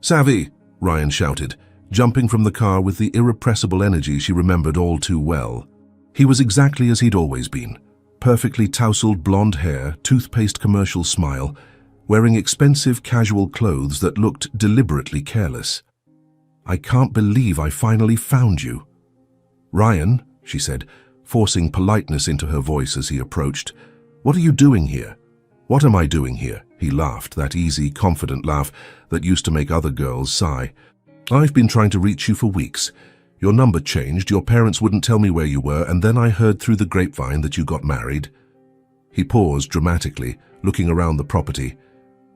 "Savvy!" Ryan shouted, jumping from the car with the irrepressible energy she remembered all too well. He was exactly as he'd always been, perfectly tousled blonde hair, toothpaste commercial smile, wearing expensive casual clothes that looked deliberately careless. "I can't believe I finally found you." "Ryan," she said, forcing politeness into her voice as he approached, "what are you doing here?" "What am I doing here?" He laughed, that easy, confident laugh that used to make other girls sigh. "I've been trying to reach you for weeks. Your number changed, your parents wouldn't tell me where you were, and then I heard through the grapevine that you got married." He paused dramatically, looking around the property.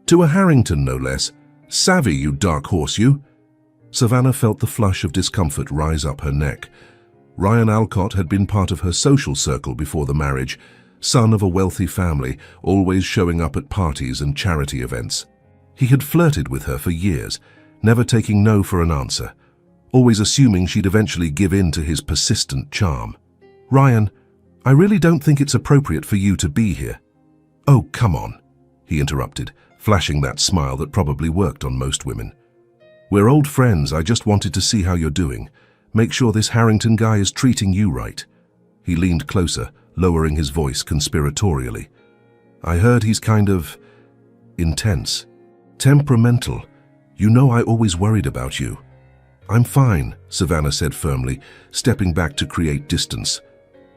"To a Harrington, no less. Savvy, you dark horse, you." Savannah felt the flush of discomfort rise up her neck. Ryan Alcott had been part of her social circle before the marriage, son of a wealthy family, always showing up at parties and charity events. He had flirted with her for years, never taking no for an answer, always assuming she'd eventually give in to his persistent charm. "Ryan, I really don't think it's appropriate for you to be here." "Oh, come on," he interrupted, flashing that smile that probably worked on most women. "We're old friends, I just wanted to see how you're doing. Make sure this Harrington guy is treating you right." He leaned closer, lowering his voice conspiratorially. "I heard he's kind of intense, temperamental. You know I always worried about you." "I'm fine," Savannah said firmly, stepping back to create distance.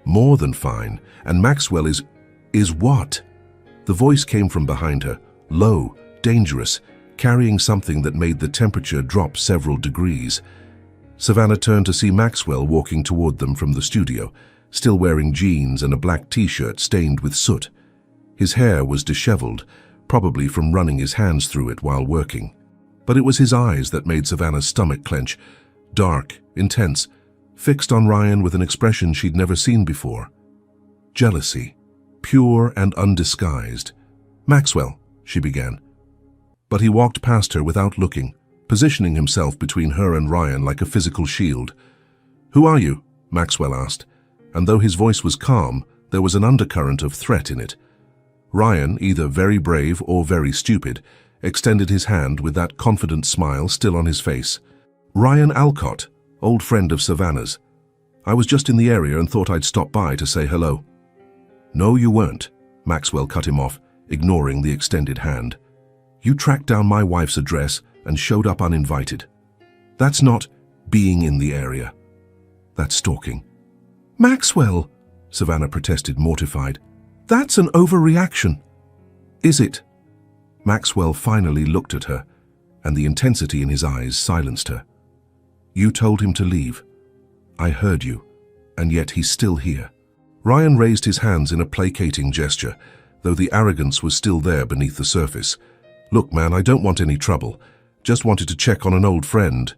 "More than fine, and Maxwell is what?" The voice came from behind her, low, dangerous, carrying something that made the temperature drop several degrees. Savannah turned to see Maxwell walking toward them from the studio, still wearing jeans and a black t-shirt stained with soot. His hair was disheveled, probably from running his hands through it while working. But it was his eyes that made Savannah's stomach clench, dark, intense, fixed on Ryan with an expression she'd never seen before. Jealousy, pure and undisguised. "Maxwell," she began. But he walked past her without looking, positioning himself between her and Ryan like a physical shield. "Who are you?" Maxwell asked, and though his voice was calm, There was an undercurrent of threat in it. Ryan, either very brave or very stupid, extended his hand with that confident smile still on his face. "Ryan Alcott, old friend of Savannah's. I was just in the area and thought I'd stop by to say hello." "No, you weren't," Maxwell cut him off, ignoring the extended hand. "You tracked down my wife's address and showed up uninvited. That's not being in the area. That's stalking." "Maxwell," Savannah protested, mortified. "That's an overreaction." "Is it?" Maxwell finally looked at her, and the intensity in his eyes silenced her. "You told him to leave. I heard you, and yet he's still here." Ryan raised his hands in a placating gesture, though the arrogance was still there beneath the surface. "Look, man, I don't want any trouble. Just wanted to check on an old friend."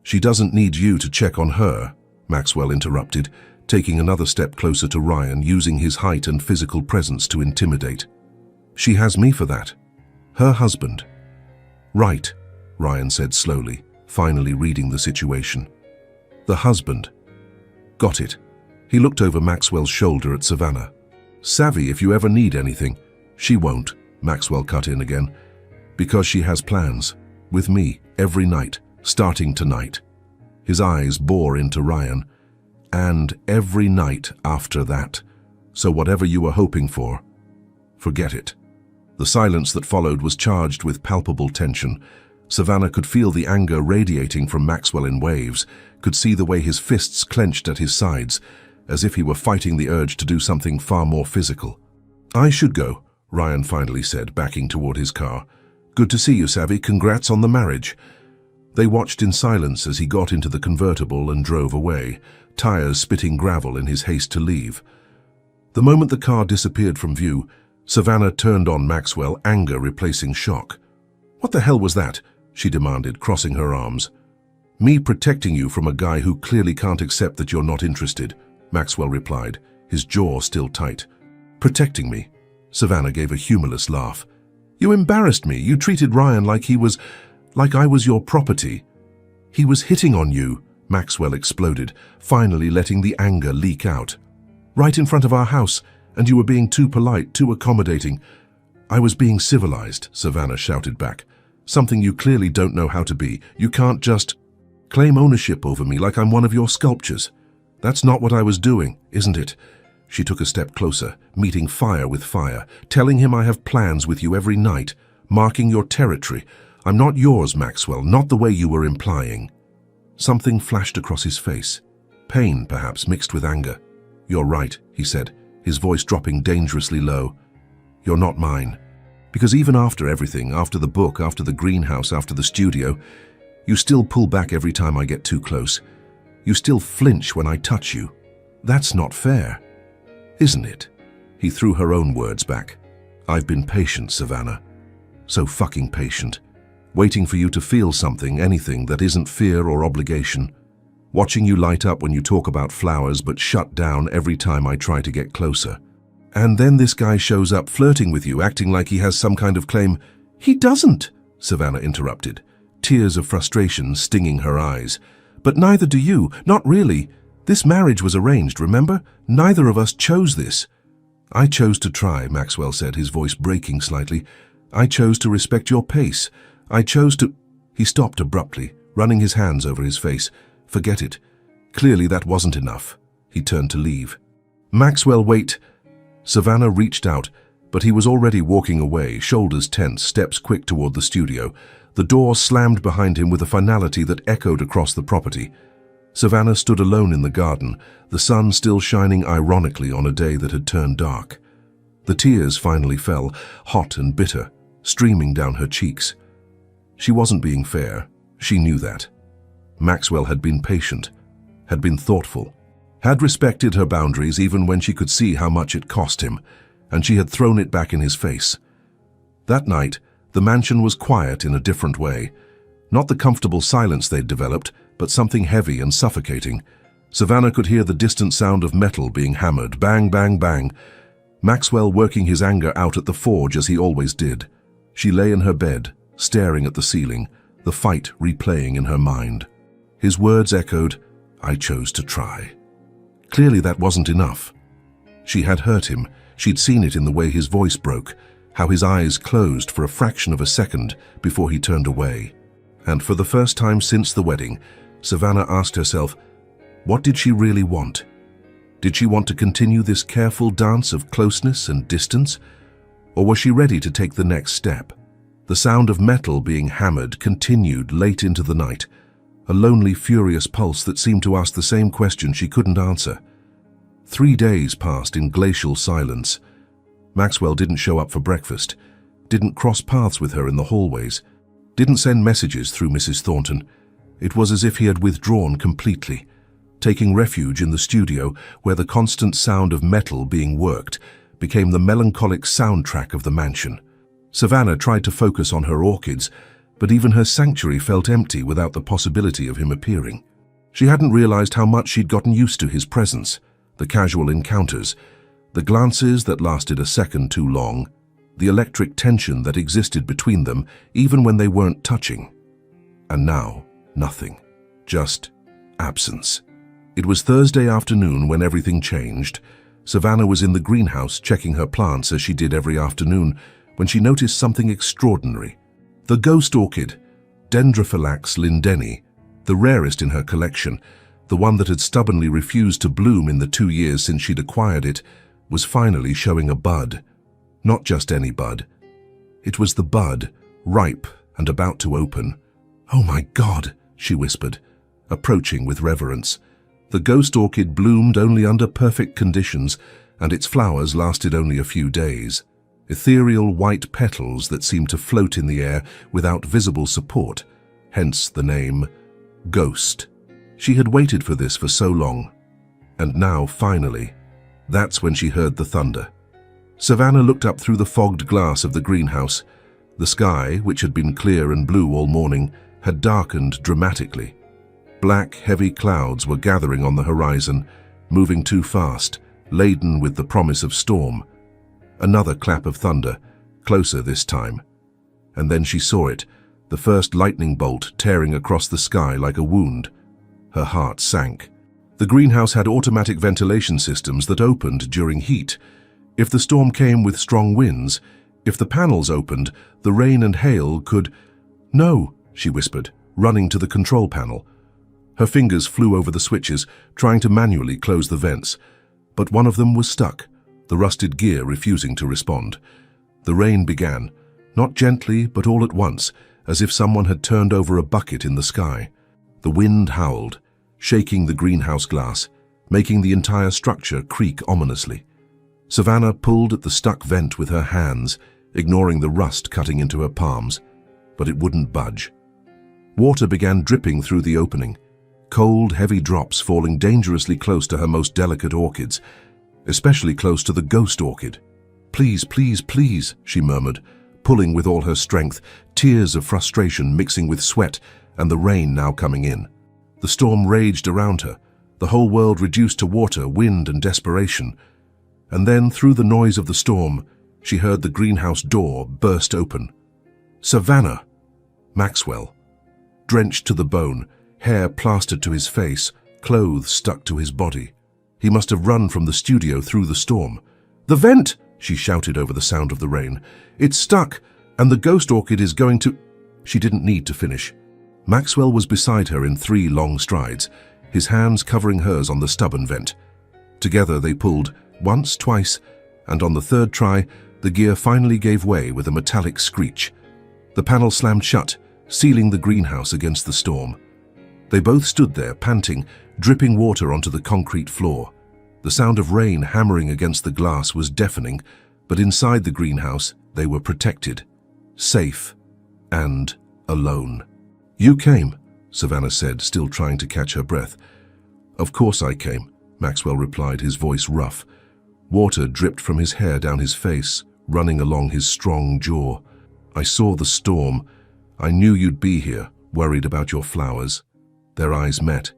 "She doesn't need you to check on her," Maxwell interrupted, taking another step closer to Ryan, using his height and physical presence to intimidate. "She has me for that. Her husband." "Right," Ryan said slowly, finally reading the situation. "The husband. Got it." He looked over Maxwell's shoulder at Savannah. "Savvy if you ever need anything." "She won't," Maxwell cut in again, "because she has plans. With me, every night, starting tonight." His eyes bore into Ryan. "And every night after that. So whatever you were hoping for, forget it." The silence that followed was charged with palpable tension. Savannah could feel the anger radiating from Maxwell in waves, could see the way his fists clenched at his sides, as if he were fighting the urge to do something far more physical. "I should go," Ryan finally said, backing toward his car. "Good to see you, Savvy. Congrats on the marriage." They watched in silence as he got into the convertible and drove away, tires spitting gravel in his haste to leave. The moment the car disappeared from view, Savannah turned on Maxwell, anger replacing shock. "What the hell was that?" she demanded, crossing her arms. "Me protecting you from a guy who clearly can't accept that you're not interested," Maxwell replied, his jaw still tight. "Protecting me?" Savannah gave a humorless laugh. "You embarrassed me. You treated Ryan like I was your property." "He was hitting on you," Maxwell exploded, finally letting the anger leak out. "Right in front of our house, and you were being too polite, too accommodating." "I was being civilized," Savannah shouted back. "Something you clearly don't know how to be. You can't just claim ownership over me like I'm one of your sculptures. That's not what I was doing, isn't it?" She took a step closer, meeting fire with fire, telling him, "I have plans with you every night, marking your territory. I'm not yours, Maxwell, not the way you were implying." Something flashed across his face. Pain, perhaps, mixed with anger. "You're right," he said, his voice dropping dangerously low. "You're not mine. Because even after everything, after the book, after the greenhouse, after the studio, you still pull back every time I get too close. You still flinch when I touch you. That's not fair, isn't it?" He threw her own words back. "I've been patient, Savannah. So fucking patient. Waiting for you to feel something, anything that isn't fear or obligation. Watching you light up when you talk about flowers but shut down every time I try to get closer. And then this guy shows up flirting with you, acting like he has some kind of claim." "He doesn't," Savannah interrupted, tears of frustration stinging her eyes. "But neither do you, not really. This marriage was arranged, remember? Neither of us chose this." "I chose to try," Maxwell said, his voice breaking slightly. "I chose to respect your pace. I chose to—" He stopped abruptly, running his hands over his face. Forget it. Clearly that wasn't enough. He turned to leave. "Maxwell, wait." Savannah reached out, but he was already walking away, shoulders tense, steps quick toward the studio. The door slammed behind him with a finality that echoed across the property. Savannah stood alone in the garden, the sun still shining ironically on a day that had turned dark. The tears finally fell, hot and bitter, streaming down her cheeks. She wasn't being fair. She knew that. Maxwell had been patient, had been thoughtful, had respected her boundaries even when she could see how much it cost him, and she had thrown it back in his face. That night, the mansion was quiet in a different way. Not the comfortable silence they'd developed, but something heavy and suffocating. Savannah could hear the distant sound of metal being hammered, bang, bang, bang. Maxwell working his anger out at the forge as he always did. She lay in her bed, staring at the ceiling, the fight replaying in her mind. His words echoed, "I chose to try." Clearly that wasn't enough. She had hurt him. She'd seen it in the way his voice broke, how his eyes closed for a fraction of a second before he turned away. And for the first time since the wedding, Savannah asked herself, what did she really want? Did she want to continue this careful dance of closeness and distance? Or was she ready to take the next step? The sound of metal being hammered continued late into the night, a lonely, furious pulse that seemed to ask the same question she couldn't answer. 3 days passed in glacial silence. Maxwell didn't show up for breakfast, didn't cross paths with her in the hallways, didn't send messages through Mrs. Thornton. It was as if he had withdrawn completely, taking refuge in the studio where the constant sound of metal being worked became the melancholic soundtrack of the mansion. Savannah tried to focus on her orchids, but even her sanctuary felt empty without the possibility of him appearing. She hadn't realized how much she'd gotten used to his presence, the casual encounters, the glances that lasted a second too long, the electric tension that existed between them even when they weren't touching. And now, nothing. Just absence. It was Thursday afternoon when everything changed. Savannah was in the greenhouse checking her plants as she did every afternoon when she noticed something extraordinary. The ghost orchid, Dendrophylax lindeni, the rarest in her collection, the one that had stubbornly refused to bloom in the 2 years since she'd acquired it, was finally showing a bud. Not just any bud. It was the bud, ripe and about to open. "Oh my God," she whispered, approaching with reverence. The ghost orchid bloomed only under perfect conditions, and its flowers lasted only a few days. Ethereal white petals that seemed to float in the air without visible support, hence the name Ghost. She had waited for this for so long, and now, finally, that's when she heard the thunder. Savannah looked up through the fogged glass of the greenhouse. The sky, which had been clear and blue all morning, had darkened dramatically. Black, heavy clouds were gathering on the horizon, moving too fast, laden with the promise of storm. Another clap of thunder, closer this time. And then she saw it, the first lightning bolt tearing across the sky like a wound. Her heart sank. The greenhouse had automatic ventilation systems that opened during heat. If the storm came with strong winds, if the panels opened, the rain and hail could— "No," she whispered, running to the control panel. Her fingers flew over the switches, trying to manually close the vents. But one of them was stuck, the rusted gear refusing to respond. The rain began, not gently but all at once, as if someone had turned over a bucket in the sky. The wind howled, shaking the greenhouse glass, making the entire structure creak ominously. Savannah pulled at the stuck vent with her hands, ignoring the rust cutting into her palms, but it wouldn't budge. Water began dripping through the opening, cold, heavy drops falling dangerously close to her most delicate orchids, especially close to the ghost orchid. "Please, please, please," she murmured, pulling with all her strength, tears of frustration mixing with sweat and the rain now coming in. The storm raged around her, the whole world reduced to water, wind, and desperation. And then, through the noise of the storm, she heard the greenhouse door burst open. Savannah! Maxwell. Drenched to the bone, hair plastered to his face, clothes stuck to his body. He must have run from the studio through the storm. "The vent!" she shouted over the sound of the rain. "It's stuck, and the ghost orchid is going to—" She didn't need to finish. Maxwell was beside her in 3 long strides, his hands covering hers on the stubborn vent. Together they pulled, once, twice, and on the 3rd try, the gear finally gave way with a metallic screech. The panel slammed shut, sealing the greenhouse against the storm. They both stood there, panting, dripping water onto the concrete floor. The sound of rain hammering against the glass was deafening, but inside the greenhouse, they were protected, safe, and alone. "You came," Savannah said, still trying to catch her breath. "Of course I came," Maxwell replied, his voice rough. Water dripped from his hair down his face, running along his strong jaw. "I saw the storm. I knew you'd be here, worried about your flowers." Their eyes met,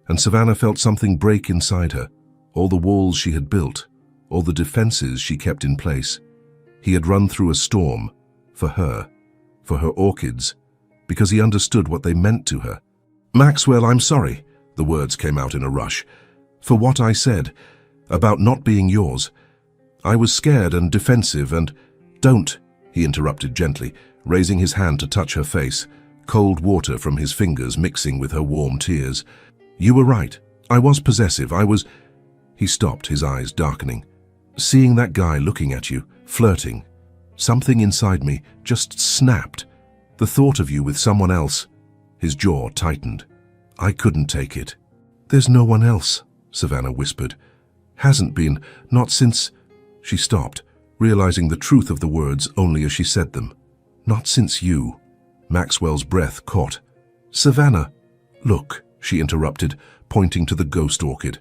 and Savannah felt something break inside her. All the walls she had built, all the defenses she kept in place. He had run through a storm, for her orchids, because he understood what they meant to her. "Maxwell, I'm sorry," the words came out in a rush, "for what I said. about not being yours. I was scared and defensive and— Don't, he interrupted gently, raising his hand to touch her face, cold water from his fingers mixing with her warm tears. You were right. I was possessive. He stopped, his eyes darkening. Seeing that guy looking at you, flirting, something inside me just snapped. The thought of you with someone else. His jaw tightened. I couldn't take it. There's no one else, Savannah whispered. Hasn't been, not since— She stopped, realizing the truth of the words only as she said them. Not since you. Maxwell's breath caught. Savannah. Look, she interrupted, pointing to the ghost orchid.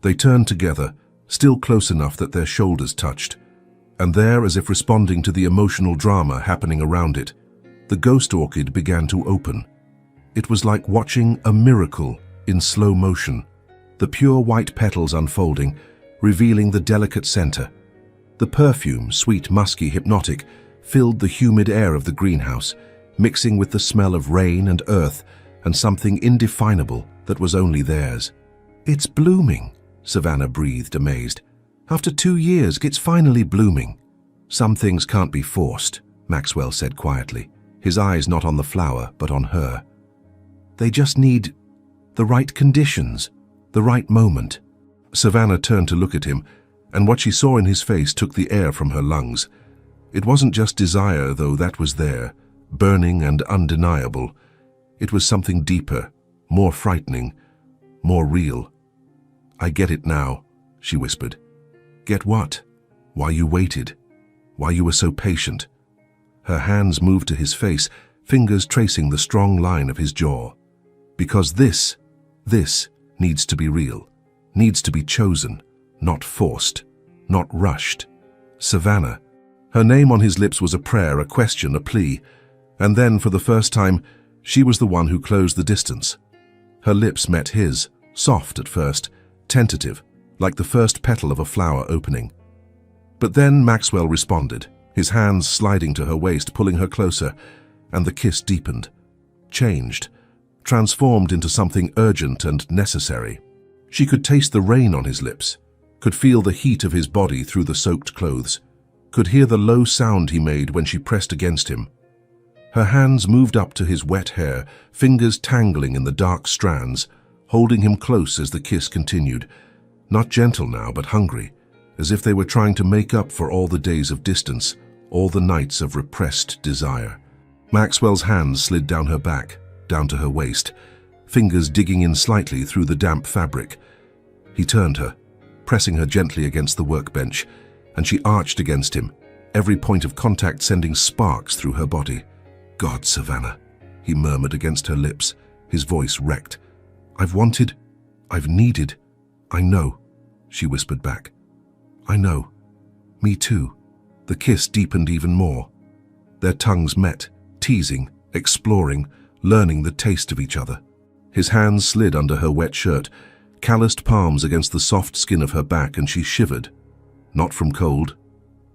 They turned together, still close enough that their shoulders touched. And there, as if responding to the emotional drama happening around it, the ghost orchid began to open. It was like watching a miracle in slow motion, the pure white petals unfolding, revealing the delicate center. The perfume, sweet, musky, hypnotic, filled the humid air of the greenhouse, mixing with the smell of rain and earth and something indefinable that was only theirs. It's blooming, Savannah breathed, amazed. After 2 years, it's finally blooming. Some things can't be forced, Maxwell said quietly, his eyes not on the flower but on her. They just need the right conditions, the right moment. Savannah turned to look at him, and what she saw in his face took the air from her lungs. It wasn't just desire, though that was there, burning and undeniable. It was something deeper, more frightening, more real. I get it now, she whispered. Get what? Why you waited? Why you were so patient? Her hands moved to his face, fingers tracing the strong line of his jaw. Because this needs to be real, needs to be chosen, not forced, not rushed. Savannah. Her name on his lips was a prayer, a question, a plea. And then, for the first time, she was the one who closed the distance. Her lips met his, soft at first, tentative, like the first petal of a flower opening. But then Maxwell responded, his hands sliding to her waist, pulling her closer, and the kiss deepened, changed, transformed into something urgent and necessary. She could taste the rain on his lips, could feel the heat of his body through the soaked clothes, could hear the low sound he made when she pressed against him. Her hands moved up to his wet hair, fingers tangling in the dark strands, holding him close as the kiss continued, not gentle now but hungry, as if they were trying to make up for all the days of distance, all the nights of repressed desire. Maxwell's hands slid down her back, down to her waist, fingers digging in slightly through the damp fabric. He turned her, pressing her gently against the workbench, and she arched against him, every point of contact sending sparks through her body. God, Savannah, he murmured against her lips, his voice wrecked. I've wanted, I've needed, I know, she whispered back. I know. Me too. The kiss deepened even more. Their tongues met, teasing, exploring, learning the taste of each other. His hands slid under her wet shirt, calloused palms against the soft skin of her back, and she shivered. Not from cold,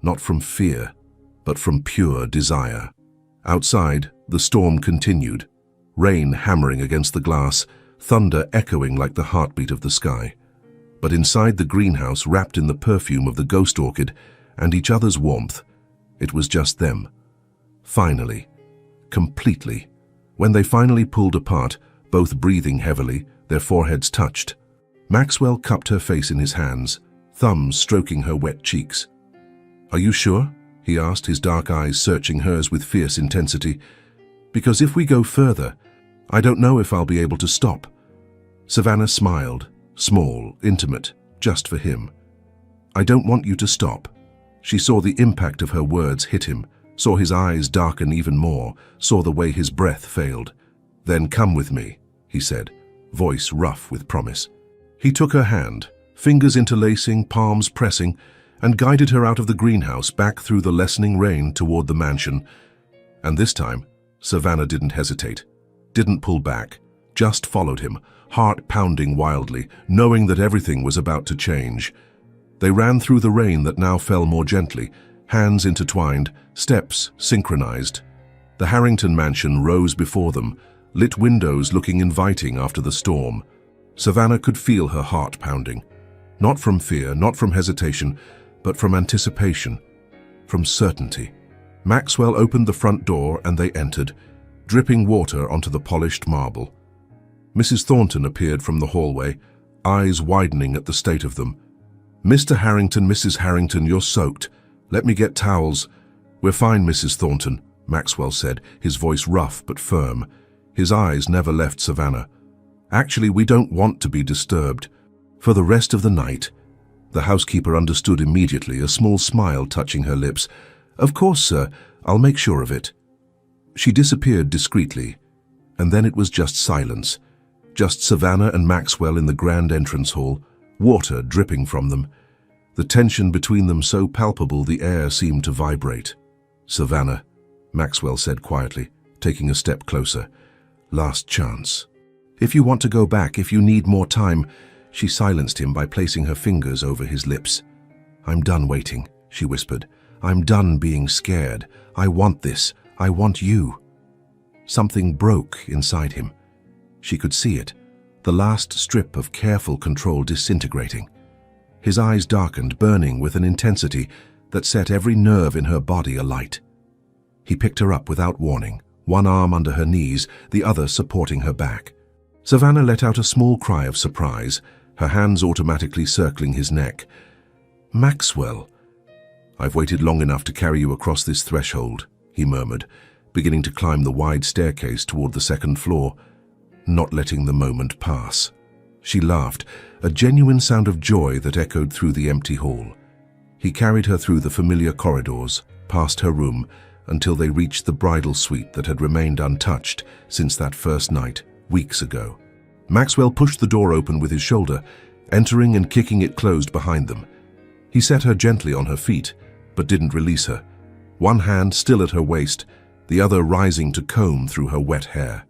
not from fear, but from pure desire. Outside, the storm continued, rain hammering against the glass, thunder echoing like the heartbeat of the sky. But inside the greenhouse, wrapped in the perfume of the ghost orchid and each other's warmth, it was just them. Finally, completely. When they finally pulled apart, both breathing heavily, their foreheads touched. Maxwell cupped her face in his hands, thumbs stroking her wet cheeks. Are you sure? He asked, his dark eyes searching hers with fierce intensity. Because if we go further, I don't know if I'll be able to stop. Savannah smiled, small, intimate, just for him. I don't want you to stop. She saw the impact of her words hit him, saw his eyes darken even more, saw the way his breath failed. Then come with me, he said, voice rough with promise. He took her hand, fingers interlacing, palms pressing, and guided her out of the greenhouse back through the lessening rain toward the mansion. And this time, Savannah didn't hesitate, didn't pull back, just followed him, heart pounding wildly, knowing that everything was about to change. They ran through the rain that now fell more gently, hands intertwined, steps synchronized. The Harrington mansion rose before them, lit windows looking inviting after the storm. Savannah could feel her heart pounding. Not from fear, not from hesitation, but from anticipation, from certainty. Maxwell opened the front door and they entered, dripping water onto the polished marble. Mrs. Thornton appeared from the hallway, eyes widening at the state of them. "Mr. Harrington, Mrs. Harrington, you're soaked. Let me get towels." "We're fine, Mrs. Thornton," Maxwell said, his voice rough but firm. His eyes never left Savannah. "Actually, we don't want to be disturbed." For the rest of the night, the housekeeper understood immediately, a small smile touching her lips. "Of course, sir. I'll make sure of it." She disappeared discreetly, and then it was just silence. Just Savannah and Maxwell in the grand entrance hall, water dripping from them. The tension between them so palpable the air seemed to vibrate. "Savannah," Maxwell said quietly, taking a step closer. "Last chance. If you want to go back, if you need more time." She silenced him by placing her fingers over his lips. "I'm done waiting," she whispered. "I'm done being scared. I want this. I want you." Something broke inside him. She could see it, the last strip of careful control disintegrating. His eyes darkened, burning with an intensity that set every nerve in her body alight. He picked her up without warning, one arm under her knees, the other supporting her back. Savannah let out a small cry of surprise, her hands automatically circling his neck. "Maxwell." "I've waited long enough to carry you across this threshold," he murmured, beginning to climb the wide staircase toward the second floor, not letting the moment pass. She laughed, a genuine sound of joy that echoed through the empty hall. He carried her through the familiar corridors, past her room, until they reached the bridal suite that had remained untouched since that first night, weeks ago. Maxwell pushed the door open with his shoulder, entering and kicking it closed behind them. He set her gently on her feet, but didn't release her, one hand still at her waist, the other rising to comb through her wet hair.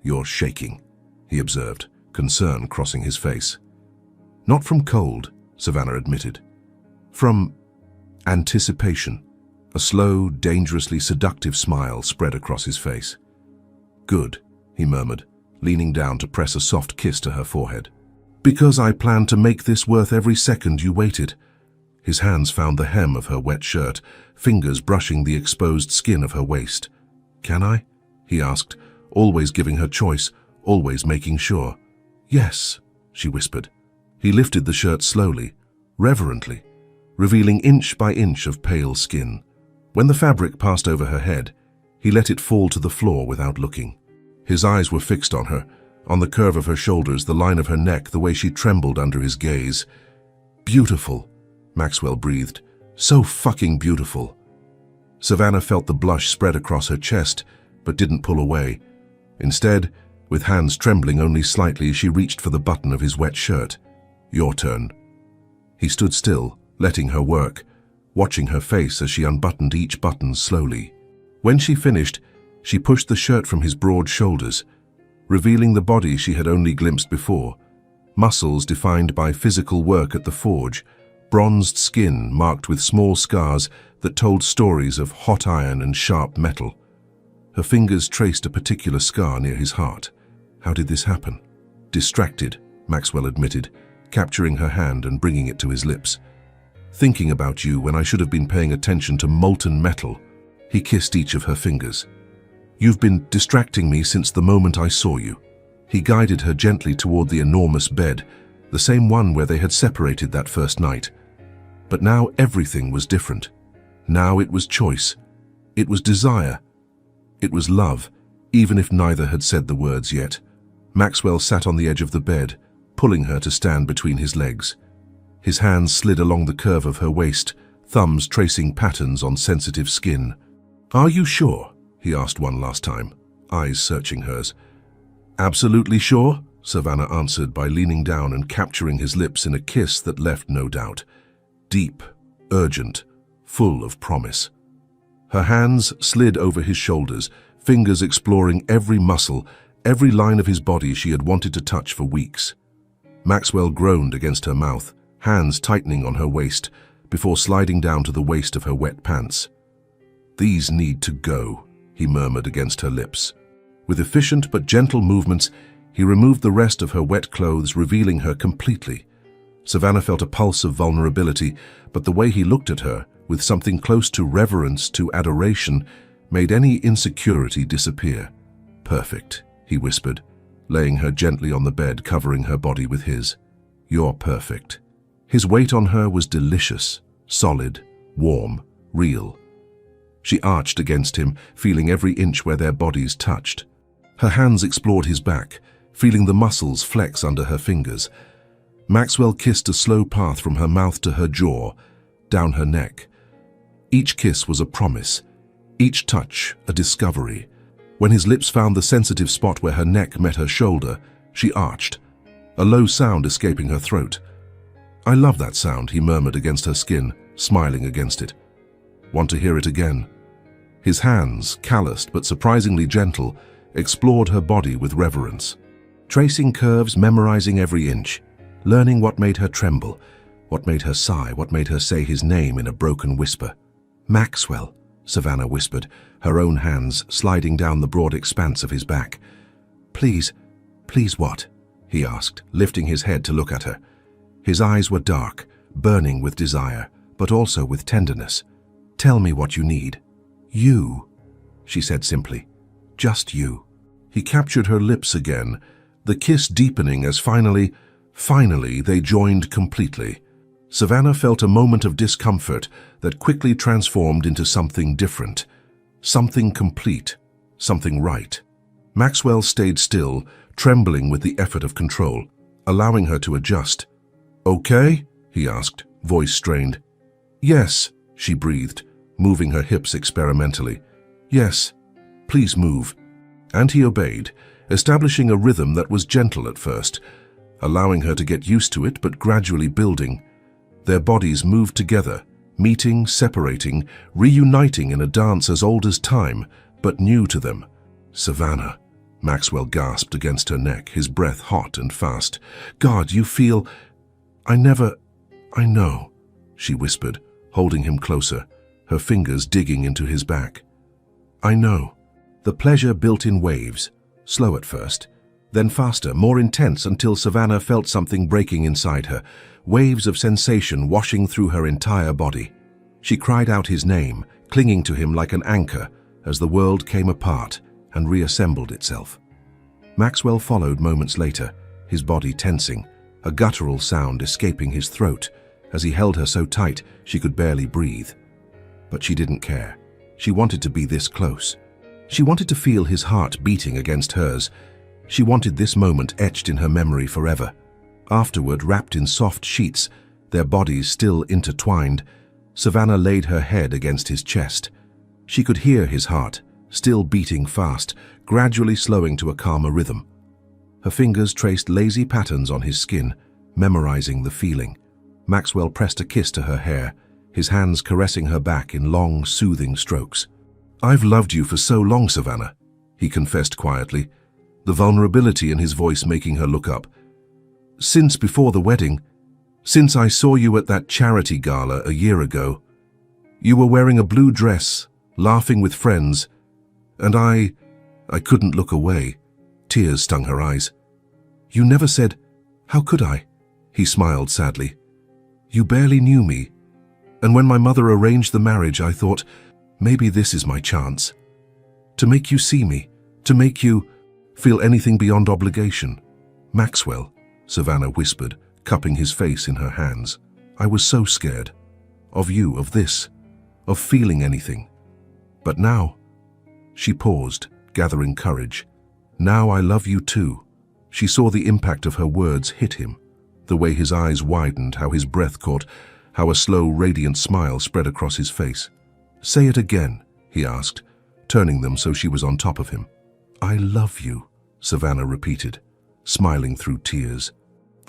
"You're shaking," he observed, concern crossing his face. "Not from cold," Savannah admitted. "From anticipation." A slow, dangerously seductive smile spread across his face. "Good," he murmured, leaning down to press a soft kiss to her forehead. "Because I planned to make this worth every second you waited." His hands found the hem of her wet shirt, fingers brushing the exposed skin of her waist. "Can I?" he asked, always giving her choice, always making sure. "Yes," she whispered. He lifted the shirt slowly, reverently, revealing inch by inch of pale skin. When the fabric passed over her head, he let it fall to the floor without looking. His eyes were fixed on her, on the curve of her shoulders, the line of her neck, the way she trembled under his gaze. "Beautiful," Maxwell breathed. "So fucking beautiful." Savannah felt the blush spread across her chest, but didn't pull away. Instead, with hands trembling only slightly, she reached for the button of his wet shirt. "Your turn." He stood still, letting her work, watching her face as she unbuttoned each button slowly. When she finished, she pushed the shirt from his broad shoulders, revealing the body she had only glimpsed before, muscles defined by physical work at the forge, bronzed skin marked with small scars that told stories of hot iron and sharp metal. Her fingers traced a particular scar near his heart. How did this happen? "Distracted," Maxwell admitted, capturing her hand and bringing it to his lips. "Thinking about you when I should have been paying attention to molten metal." He kissed each of her fingers. "You've been distracting me since the moment I saw you." He guided her gently toward the enormous bed, the same one where they had separated that first night. But now everything was different. Now it was choice. It was desire. It was love, even if neither had said the words yet. Maxwell sat on the edge of the bed, pulling her to stand between his legs. His hands slid along the curve of her waist, thumbs tracing patterns on sensitive skin. "Are you sure?" he asked one last time, eyes searching hers. "Absolutely sure," Savannah answered by leaning down and capturing his lips in a kiss that left no doubt. Deep, urgent, full of promise. Her hands slid over his shoulders, fingers exploring every muscle, every line of his body she had wanted to touch for weeks. Maxwell groaned against her mouth, hands tightening on her waist, before sliding down to the waist of her wet pants. "These need to go," he murmured against her lips. With efficient but gentle movements, he removed the rest of her wet clothes, revealing her completely. Savannah felt a pulse of vulnerability, but the way he looked at her, with something close to reverence to adoration, made any insecurity disappear. "Perfect," he whispered, laying her gently on the bed, covering her body with his. "You're perfect." His weight on her was delicious, solid, warm, real. She arched against him, feeling every inch where their bodies touched. Her hands explored his back, feeling the muscles flex under her fingers. Maxwell kissed a slow path from her mouth to her jaw, down her neck. Each kiss was a promise, each touch a discovery. When his lips found the sensitive spot where her neck met her shoulder, she arched, a low sound escaping her throat. "I love that sound," he murmured against her skin, smiling against it. "Want to hear it again?" His hands, calloused but surprisingly gentle, explored her body with reverence. Tracing curves, memorizing every inch, learning what made her tremble, what made her sigh, what made her say his name in a broken whisper. "Maxwell," Savannah whispered, her own hands sliding down the broad expanse of his back. "Please, please what?" he asked, lifting his head to look at her. His eyes were dark, burning with desire, but also with tenderness. "Tell me what you need." "You," she said simply. "Just you." He captured her lips again, the kiss deepening as finally they joined completely. Savannah felt a moment of discomfort that quickly transformed into something different, something complete, something right. Maxwell stayed still, trembling with the effort of control, allowing her to adjust. "Okay?" he asked, voice strained. "Yes," she breathed, moving her hips experimentally. "Yes, please move." And he obeyed, establishing a rhythm that was gentle at first, allowing her to get used to it but gradually building. Their bodies moved together, meeting, separating, reuniting in a dance as old as time, but new to them. "Savannah," Maxwell gasped against her neck, his breath hot and fast. "God, you feel—" I know," she whispered, holding him closer, her fingers digging into his back. "I know." The pleasure built in waves, slow at first, then faster, more intense until Savannah felt something breaking inside her, waves of sensation washing through her entire body. She cried out his name, clinging to him like an anchor as the world came apart and reassembled itself. Maxwell followed moments later, his body tensing, a guttural sound escaping his throat as he held her so tight she could barely breathe. But she didn't care. She wanted to be this close. She wanted to feel his heart beating against hers. She wanted this moment etched in her memory forever. Afterward, wrapped in soft sheets, their bodies still intertwined, Savannah laid her head against his chest. She could hear his heart, still beating fast, gradually slowing to a calmer rhythm. Her fingers traced lazy patterns on his skin, memorizing the feeling. Maxwell pressed a kiss to her hair, his hands caressing her back in long, soothing strokes. "I've loved you for so long, Savannah," he confessed quietly, the vulnerability in his voice making her look up. "Since before the wedding, since I saw you at that charity gala a year ago. You were wearing a blue dress, laughing with friends, and I couldn't look away." Tears stung her eyes. "You never said, 'How could I?'" He smiled sadly. "You barely knew me, and when my mother arranged the marriage, I thought, maybe this is my chance. To make you see me, to make you feel anything beyond obligation." "Maxwell," Savannah whispered, cupping his face in her hands. "I was so scared. Of you, of this, of feeling anything. But now—" She paused, gathering courage. "Now I love you too." She saw the impact of her words hit him, the way his eyes widened, how his breath caught, how a slow, radiant smile spread across his face. "Say it again," he asked, turning them so she was on top of him. "I love you," Savannah repeated, smiling through tears.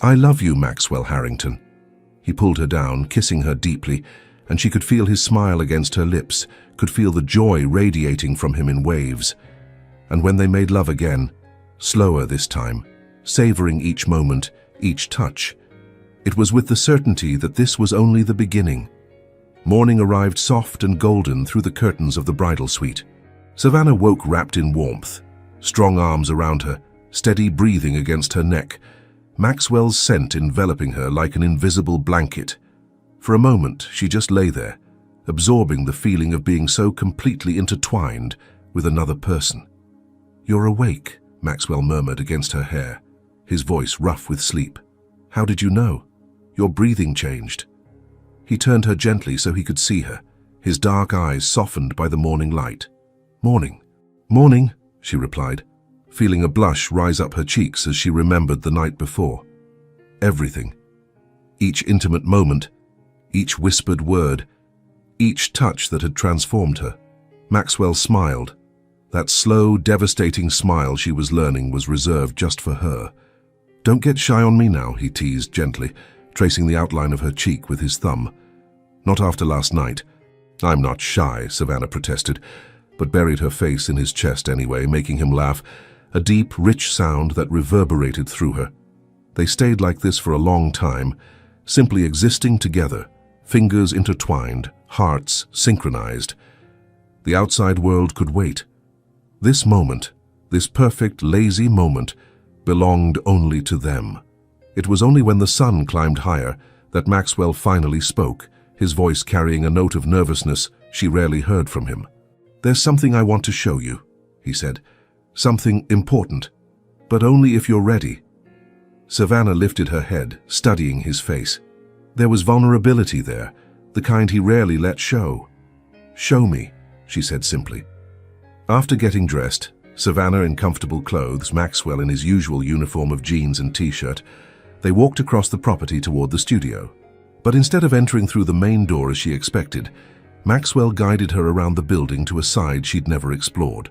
"I love you, Maxwell Harrington." He pulled her down, kissing her deeply, and she could feel his smile against her lips, could feel the joy radiating from him in waves. And when they made love again, slower this time, savoring each moment, each touch, it was with the certainty that this was only the beginning. Morning arrived soft and golden through the curtains of the bridal suite. Savannah woke wrapped in warmth, strong arms around her, steady breathing against her neck. Maxwell's scent enveloping her like an invisible blanket. For a moment, she just lay there, absorbing the feeling of being so completely intertwined with another person. "You're awake," Maxwell murmured against her hair, his voice rough with sleep. "How did you know? Your breathing changed." He turned her gently so he could see her, his dark eyes softened by the morning light. "Morning." "Morning," she replied, feeling a blush rise up her cheeks as she remembered the night before. Everything. Each intimate moment, each whispered word, each touch that had transformed her. Maxwell smiled. That slow, devastating smile she was learning was reserved just for her. "Don't get shy on me now," he teased gently, tracing the outline of her cheek with his thumb. "Not after last night." "I'm not shy," Savannah protested, but buried her face in his chest anyway, making him laugh, a deep, rich sound that reverberated through her. They stayed like this for a long time, simply existing together, fingers intertwined, hearts synchronized. The outside world could wait. This moment, this perfect, lazy moment, belonged only to them. It was only when the sun climbed higher that Maxwell finally spoke, his voice carrying a note of nervousness she rarely heard from him. "There's something I want to show you," he said. "Something important, but only if you're ready." Savannah lifted her head, studying his face. There was vulnerability there, the kind he rarely let show. "Show me," she said simply. After getting dressed, Savannah in comfortable clothes, Maxwell in his usual uniform of jeans and t-shirt, they walked across the property toward the studio. But instead of entering through the main door as she expected, Maxwell guided her around the building to a side she'd never explored.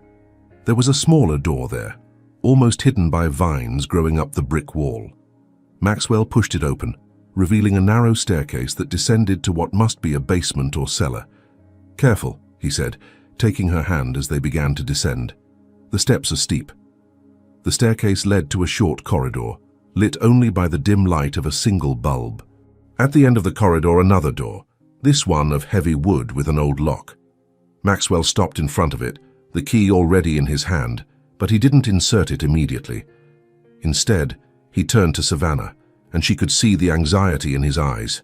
There was a smaller door there, almost hidden by vines growing up the brick wall. Maxwell pushed it open, revealing a narrow staircase that descended to what must be a basement or cellar. "Careful," he said, taking her hand as they began to descend. "The steps are steep." The staircase led to a short corridor, lit only by the dim light of a single bulb. At the end of the corridor, another door, this one of heavy wood with an old lock. Maxwell stopped in front of it, the key already in his hand, but he didn't insert it immediately. Instead, he turned to Savannah, and she could see the anxiety in his eyes.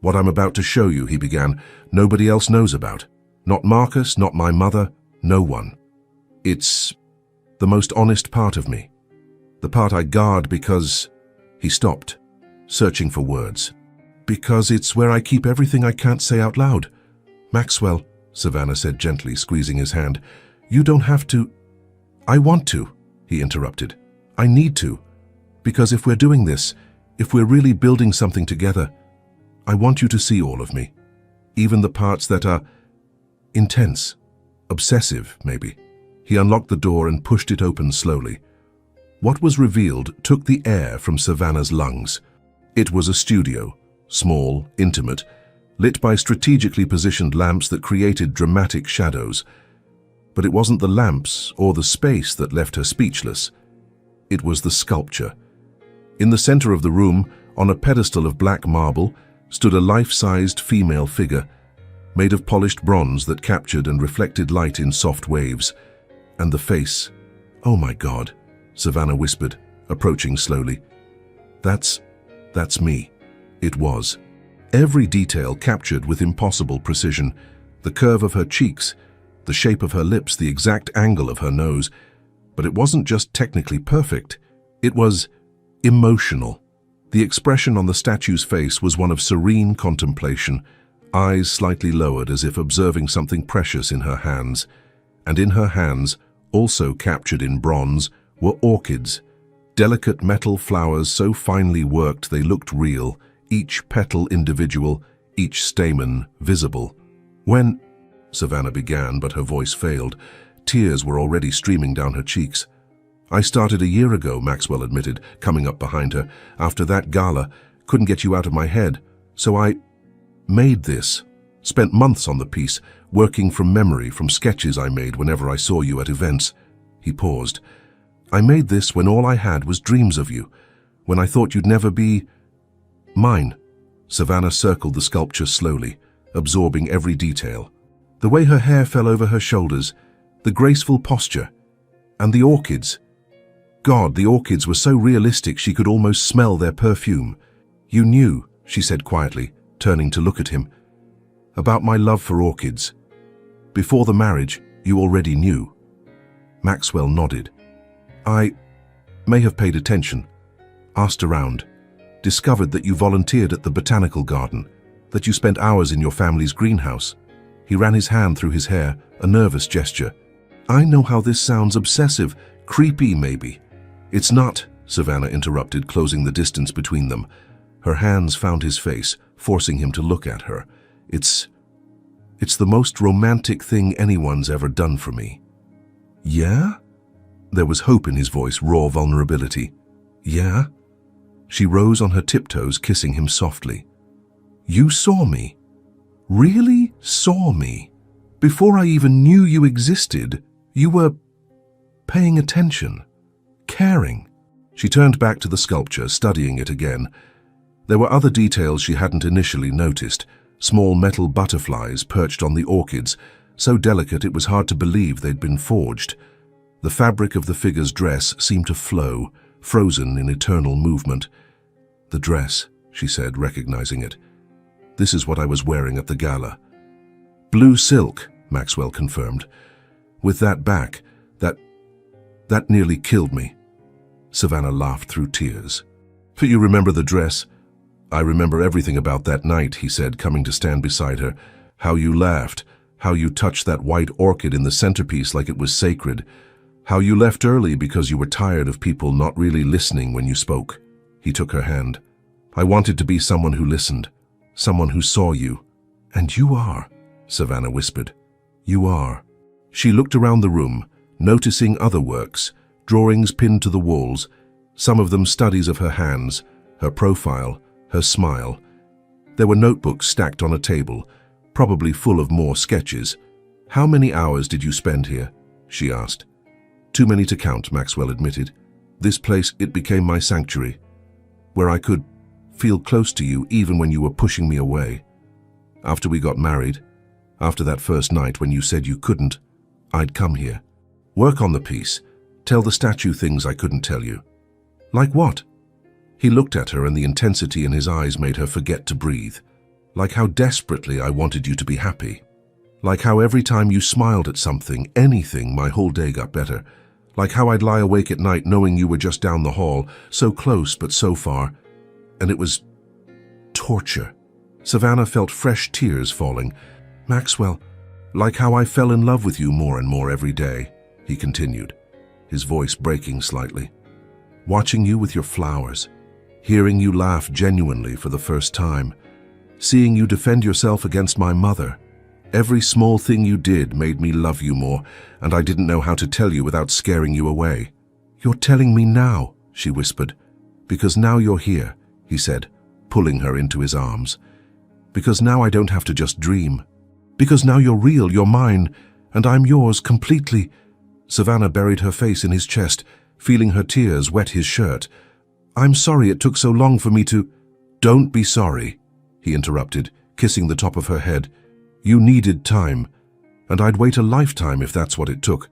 "What I'm about to show you," he began, "nobody else knows about. Not Marcus, not my mother, no one. It's the most honest part of me. The part I guard because—" He stopped, searching for words. "Because it's where I keep everything I can't say out loud." "Maxwell," Savannah said gently, squeezing his hand, "you don't have to—" "I want to," he interrupted. "I need to. Because if we're doing this, if we're really building something together, I want you to see all of me. Even the parts that are intense, obsessive, maybe." He unlocked the door and pushed it open slowly. What was revealed took the air from Savannah's lungs. It was a studio, small, intimate, lit by strategically positioned lamps that created dramatic shadows. But it wasn't the lamps or the space that left her speechless. It was the sculpture. In the center of the room, on a pedestal of black marble, stood a life-sized female figure, made of polished bronze that captured and reflected light in soft waves. And the face, "Oh my God," Savannah whispered, approaching slowly. That's me." It was. Every detail captured with impossible precision, the curve of her cheeks, the shape of her lips, the exact angle of her nose. But it wasn't just technically perfect, it was emotional. The expression on the statue's face was one of serene contemplation, eyes slightly lowered as if observing something precious in her hands. And in her hands, also captured in bronze, were orchids, delicate metal flowers so finely worked they looked real, each petal individual, each stamen visible. "When—" Savannah began, but her voice failed. Tears were already streaming down her cheeks. "I started a year ago," Maxwell admitted, coming up behind her. "After that gala, couldn't get you out of my head. So I made this. Spent months on the piece, working from memory, from sketches I made whenever I saw you at events." He paused. "I made this when all I had was dreams of you, when I thought you'd never be mine." Savannah circled the sculpture slowly, absorbing every detail. The way her hair fell over her shoulders, the graceful posture, and the orchids. God, the orchids were so realistic she could almost smell their perfume. "You knew," she said quietly, turning to look at him, "about my love for orchids. Before the marriage, you already knew." Maxwell nodded. "I may have paid attention, asked around, discovered that you volunteered at the botanical garden, that you spent hours in your family's greenhouse." He ran his hand through his hair, a nervous gesture. "I know how this sounds, obsessive, creepy maybe." "It's not," Savannah interrupted, closing the distance between them. Her hands found his face, forcing him to look at her. It's the most romantic thing anyone's ever done for me." "Yeah?" There was hope in his voice, raw vulnerability. "Yeah?" She rose on her tiptoes, kissing him softly. "You saw me? Really saw me? Before I even knew you existed, you were paying attention, caring." She turned back to the sculpture, studying it again. There were other details she hadn't initially noticed. Small metal butterflies perched on the orchids, so delicate it was hard to believe they'd been forged. The fabric of the figure's dress seemed to flow, frozen in eternal movement. "The dress," she said, recognizing it. "This is what I was wearing at the gala." "Blue silk," Maxwell confirmed. "With that back, that nearly killed me." Savannah laughed through tears. "But you remember the dress?" "I remember everything about that night," he said, coming to stand beside her. "How you laughed, how you touched that white orchid in the centerpiece like it was sacred, how you left early because you were tired of people not really listening when you spoke." He took her hand. "I wanted to be someone who listened, someone who saw you." "And you are," Savannah whispered. "You are." She looked around the room, noticing other works, drawings pinned to the walls, some of them studies of her hands, her profile, her smile. There were notebooks stacked on a table, probably full of more sketches. "How many hours did you spend here?" she asked. "Too many to count," Maxwell admitted. "This place, it became my sanctuary, where I could feel close to you even when you were pushing me away. After we got married, after that first night when you said you couldn't, I'd come here, work on the piece, tell the statue things I couldn't tell you." "Like what?" He looked at her, and the intensity in his eyes made her forget to breathe. "Like how desperately I wanted you to be happy. Like how every time you smiled at something, anything, my whole day got better. Like how I'd lie awake at night knowing you were just down the hall, so close but so far. And it was torture." Savannah felt fresh tears falling. "Maxwell, like how I fell in love with you more and more every day," he continued, his voice breaking slightly. "Watching you with your flowers, hearing you laugh genuinely for the first time, seeing you defend yourself against my mother. Every small thing you did made me love you more, and I didn't know how to tell you without scaring you away." "You're telling me now," she whispered. "Because now you're here," he said, pulling her into his arms. "Because now I don't have to just dream. Because now you're real, you're mine, and I'm yours completely." Savannah buried her face in his chest, feeling her tears wet his shirt. "I'm sorry it took so long for me to—" "Don't be sorry," he interrupted, kissing the top of her head. "You needed time, and I'd wait a lifetime if that's what it took."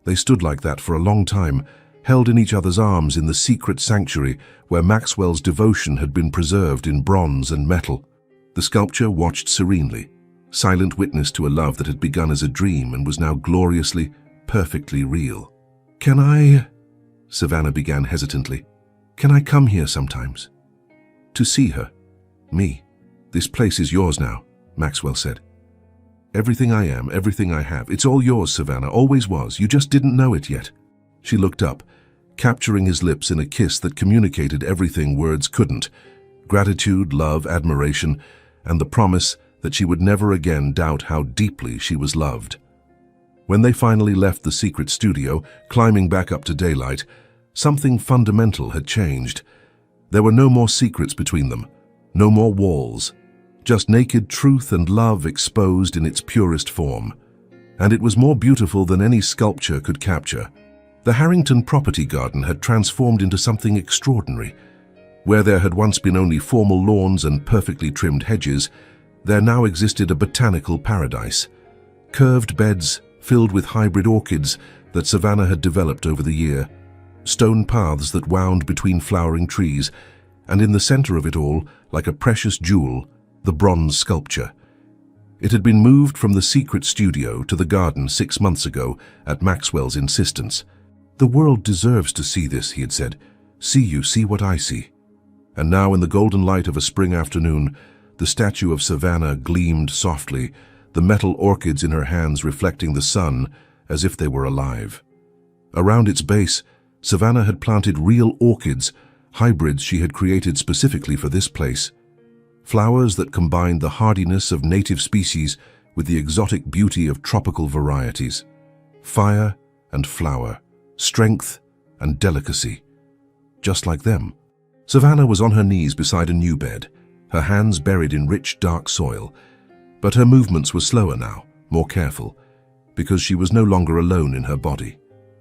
They stood like that for a long time, held in each other's arms in the secret sanctuary where Maxwell's devotion had been preserved in bronze and metal. The sculpture watched serenely, silent witness to a love that had begun as a dream and was now gloriously, perfectly real. "Can I—" Savannah began hesitantly. "Can I come here sometimes? To see her? Me? This place is yours now," Maxwell said. "Everything I am, everything I have, it's all yours, Savannah, always was. You just didn't know it yet." She looked up, capturing his lips in a kiss that communicated everything words couldn't: gratitude, love, admiration, and the promise that she would never again doubt how deeply she was loved. When they finally left the secret studio, climbing back up to daylight, something fundamental had changed. There were no more secrets between them, no more walls, just naked truth and love exposed in its purest form. And it was more beautiful than any sculpture could capture. The Harrington property garden had transformed into something extraordinary. Where there had once been only formal lawns and perfectly trimmed hedges, there now existed a botanical paradise. Curved beds filled with hybrid orchids that Savannah had developed over the year. stone paths that wound between flowering trees, and in the center of it all, like a precious jewel, the bronze sculpture. It had been moved from the secret studio to the garden 6 months ago at Maxwell's insistence. "The world deserves to see this," he had said. See what I see." And now, in the golden light of a spring afternoon, the statue of Savannah gleamed softly, the metal orchids in her hands reflecting the sun as if they were alive. Around its base, Savannah had planted real orchids, hybrids she had created specifically for this place. Flowers that combined the hardiness of native species with the exotic beauty of tropical varieties. Fire and flower, strength and delicacy. Just like them. Savannah was on her knees beside a new bed, her hands buried in rich, dark soil. But her movements were slower now, more careful, because she was no longer alone in her body.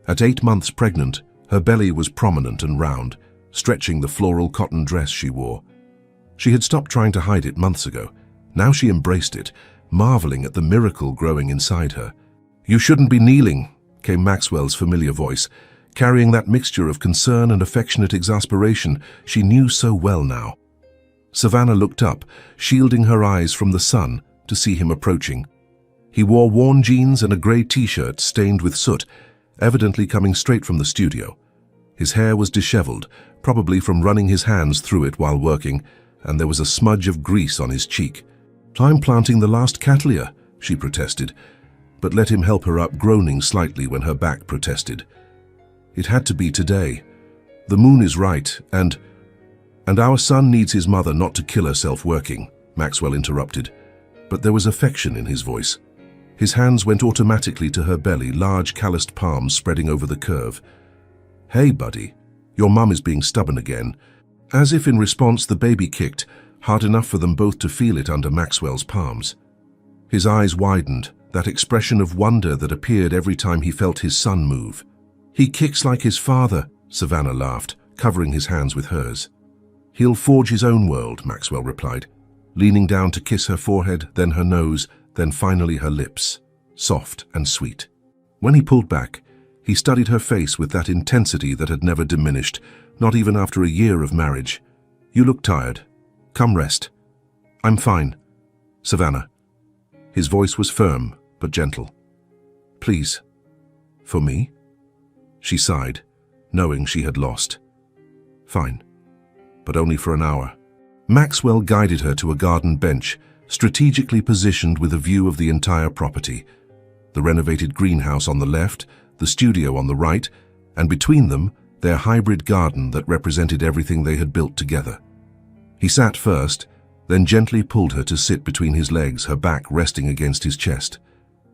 At 8 months pregnant, her belly was prominent and round, stretching the floral cotton dress she wore. She had stopped trying to hide it months ago. Now she embraced it, marveling at the miracle growing inside her. "You shouldn't be kneeling," came Maxwell's familiar voice, carrying that mixture of concern and affectionate exasperation she knew so well now. Savannah looked up, shielding her eyes from the sun, to see him approaching. He wore worn jeans and a grey t-shirt stained with soot, evidently coming straight from the studio. His hair was disheveled, probably from running his hands through it while working, and there was a smudge of grease on his cheek. "I'm planting the last cattleya," she protested, but let him help her up, groaning slightly when her back protested. "It had to be today. The moon is right, and our son needs his mother not to kill herself working," Maxwell interrupted, but there was affection in his voice. His hands went automatically to her belly, large calloused palms spreading over the curve. "Hey, buddy, your mum is being stubborn again." As if in response, the baby kicked, hard enough for them both to feel it under Maxwell's palms. His eyes widened, that expression of wonder that appeared every time he felt his son move. "He kicks like his father," Savannah laughed, covering his hands with hers. "He'll forge his own world," Maxwell replied, leaning down to kiss her forehead, then her nose, then finally her lips, soft and sweet. When he pulled back, he studied her face with that intensity that had never diminished, not even after a year of marriage. "You look tired. Come rest." "I'm fine, Savannah." His voice was firm, but gentle. "Please, for me?" She sighed, knowing she had lost. "Fine, but only for an hour." Maxwell guided her to a garden bench, strategically positioned with a view of the entire property. The renovated greenhouse on the left, the studio on the right, and between them, their hybrid garden that represented everything they had built together. He sat first, then gently pulled her to sit between his legs, her back resting against his chest.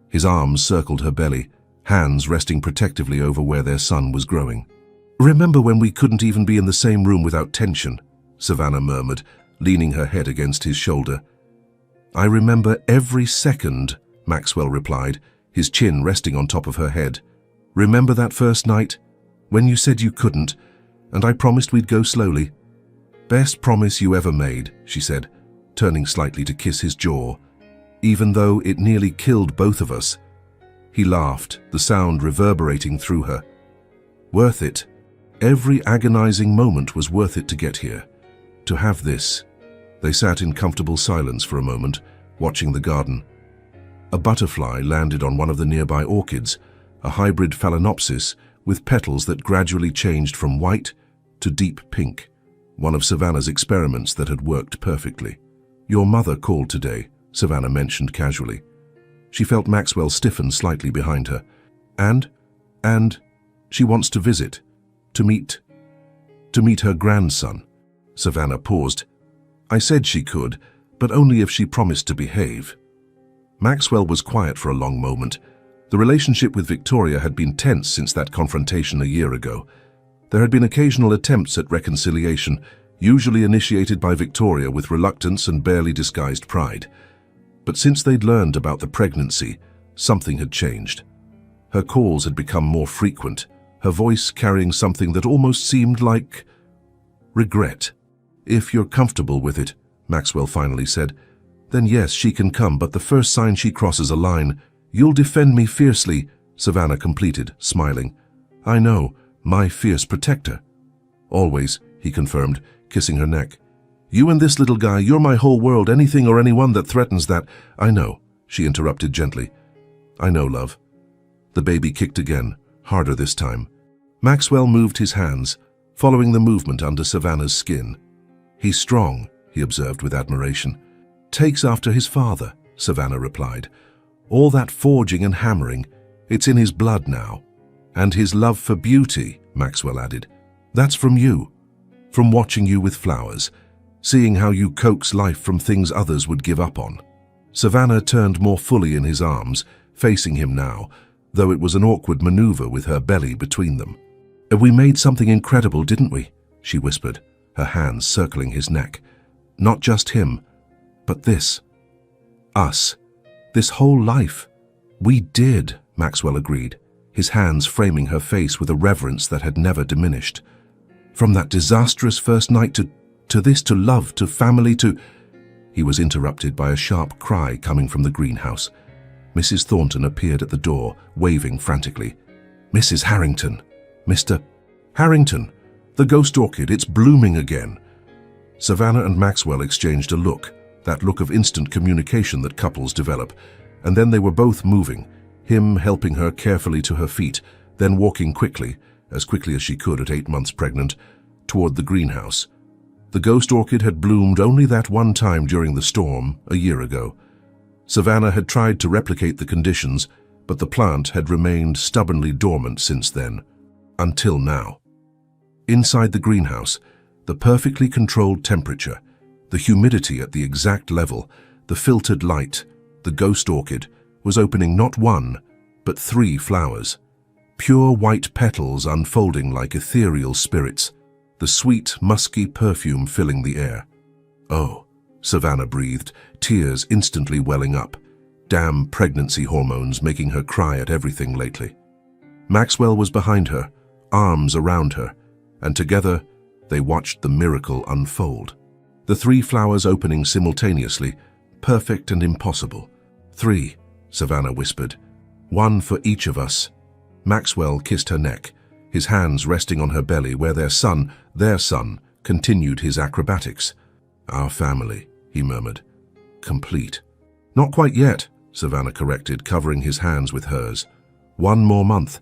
His arms circled her belly, hands resting protectively over where their son was growing. "Remember when we couldn't even be in the same room without tension?" Savannah murmured, leaning her head against his shoulder. "I remember every second," Maxwell replied, his chin resting on top of her head. "Remember that first night? When you said you couldn't, and I promised we'd go slowly." "Best promise you ever made," she said, turning slightly to kiss his jaw, "even though it nearly killed both of us." He laughed, the sound reverberating through her. "Worth it. Every agonizing moment was worth it to get here. To have this." They sat in comfortable silence for a moment, watching the garden. A butterfly landed on one of the nearby orchids, a hybrid phalaenopsis with petals that gradually changed from white to deep pink, one of Savannah's experiments that had worked perfectly. "Your mother called today," Savannah mentioned casually. She felt Maxwell stiffen slightly behind her. And she wants to visit, to meet her grandson." Savannah paused. "I said she could, but only if she promised to behave." Maxwell was quiet for a long moment. The relationship with Victoria had been tense since that confrontation a year ago. There had been occasional attempts at reconciliation, usually initiated by Victoria with reluctance and barely disguised pride. But since they'd learned about the pregnancy, something had changed. Her calls had become more frequent, her voice carrying something that almost seemed like regret. "If you're comfortable with it," Maxwell finally said, "then yes, she can come, but the first sign she crosses a line, you'll defend me fiercely," Savannah completed, smiling. "I know, My fierce protector. Always, he confirmed, kissing her neck. You and this little guy, you're my whole world. Anything or anyone that threatens that. I know, she interrupted gently. I know, love. The baby kicked again, harder this time. Maxwell moved his hands, following the movement under Savannah's skin. He's strong, he observed with admiration. Takes after his father, Savannah replied. All that forging and hammering, it's in his blood now. And his love for beauty, Maxwell added. That's from you. From watching you with flowers, seeing how you coax life from things others would give up on. Savannah turned more fully in his arms, facing him now, though it was an awkward maneuver with her belly between them. We made something incredible, didn't we? She whispered, her hands circling his neck. Not just him, but this. Us. This whole life. We did, Maxwell agreed, his hands framing her face with a reverence that had never diminished. From that disastrous first night to this, to love, to family, to... He was interrupted by a sharp cry coming from the greenhouse. Mrs. Thornton appeared at the door, waving frantically. Mrs. Harrington. Mr. Harrington. The ghost orchid, it's blooming again. Savannah and Maxwell exchanged a look, that look of instant communication that couples develop, and then they were both moving, him helping her carefully to her feet, then walking quickly as she could at 8 months pregnant, toward the greenhouse. The ghost orchid had bloomed only that one time during the storm, a year ago. Savannah had tried to replicate the conditions, but the plant had remained stubbornly dormant since then, until now. Inside the greenhouse, the perfectly controlled temperature, the humidity at the exact level, the filtered light, the ghost orchid was opening not 1, but 3 flowers. Pure white petals unfolding like ethereal spirits, the sweet, musky perfume filling the air. Oh, Savannah breathed, tears instantly welling up. Damn pregnancy hormones making her cry at everything lately. Maxwell was behind her, arms around her, and together they watched the miracle unfold. The 3 flowers opening simultaneously, perfect and impossible. 3, Savannah whispered. 1 for each of us. Maxwell kissed her neck, his hands resting on her belly where their son, continued his acrobatics. Our family, he murmured. Complete. Not quite yet, Savannah corrected, covering his hands with hers. 1 more month,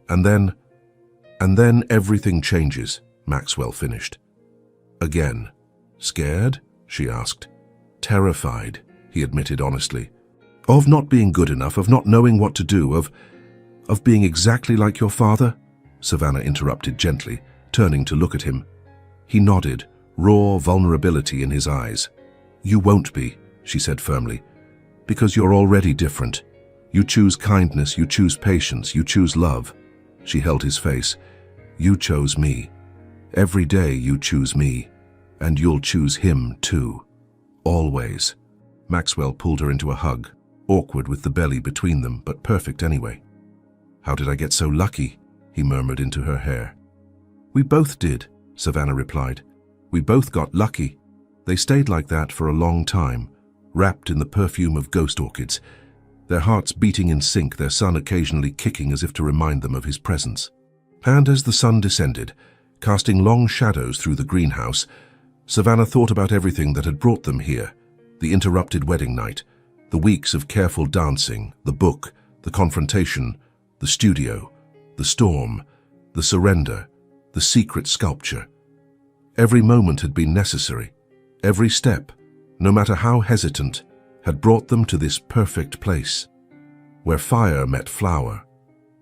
and then everything changes, Maxwell finished. Again. Scared? She asked. Terrified, he admitted honestly. Of not being good enough, of not knowing what to do, of being exactly like your father? Savannah interrupted gently, turning to look at him. He nodded, raw vulnerability in his eyes. You won't be, she said firmly, because you're already different. You choose kindness, you choose patience, you choose love. She held his face. You chose me. Every day you choose me, and you'll choose him too. Always. Maxwell pulled her into a hug, awkward with the belly between them, but perfect anyway. How did I get so lucky? He murmured into her hair. We both did, Savannah replied. We both got lucky. They stayed like that for a long time, wrapped in the perfume of ghost orchids, their hearts beating in sync, their son occasionally kicking as if to remind them of his presence. And as the sun descended, casting long shadows through the greenhouse, Savannah thought about everything that had brought them here, the interrupted wedding night, the weeks of careful dancing, the book, the confrontation, the studio, the storm, the surrender, the secret sculpture. Every moment had been necessary. Every step, no matter how hesitant, had brought them to this perfect place, where fire met flower,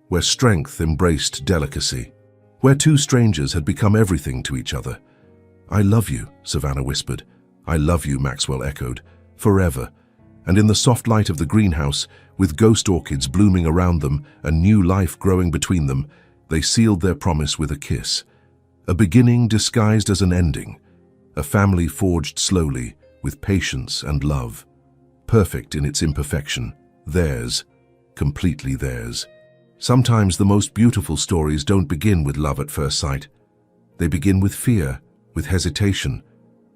where strength embraced delicacy, where 2 strangers had become everything to each other. I love you, Savannah whispered. I love you, Maxwell echoed, forever. And in the soft light of the greenhouse, with ghost orchids blooming around them and new life growing between them, they sealed their promise with a kiss. A beginning disguised as an ending, a family forged slowly, with patience and love. Perfect in its imperfection, theirs, completely theirs. Sometimes the most beautiful stories don't begin with love at first sight. They begin with fear, with hesitation,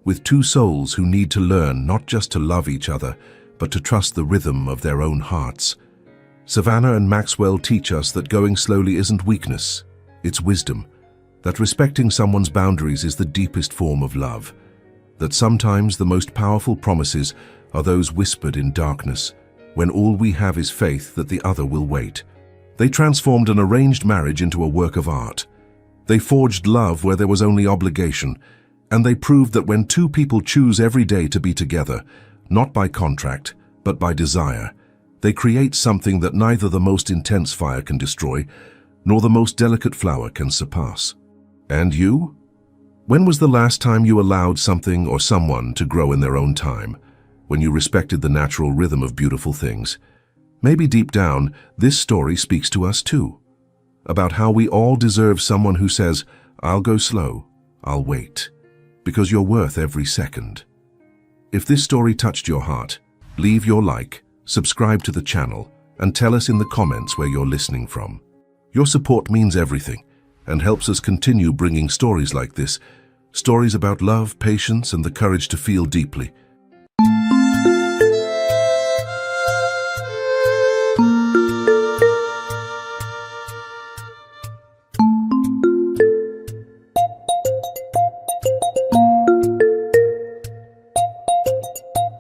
with 2 souls who need to learn not just to love each other, but to trust the rhythm of their own hearts. Savannah and Maxwell teach us that going slowly isn't weakness, It's wisdom that respecting someone's boundaries is the deepest form of love, that sometimes the most powerful promises are those whispered in darkness, when all we have is faith that the other will wait. They transformed an arranged marriage into a work of art. They forged love where there was only obligation, and they proved that when two people choose every day to be together, not by contract, but by desire, they create something that neither the most intense fire can destroy, nor the most delicate flower can surpass. And you? When was the last time you allowed something or someone to grow in their own time, when you respected the natural rhythm of beautiful things? Maybe deep down, this story speaks to us too, about how we all deserve someone who says, "I'll go slow, I'll wait, because you're worth every second." If this story touched your heart, leave your like, subscribe to the channel, and tell us in the comments where you're listening from. Your support means everything and helps us continue bringing stories like this, stories about love, patience, and the courage to feel deeply.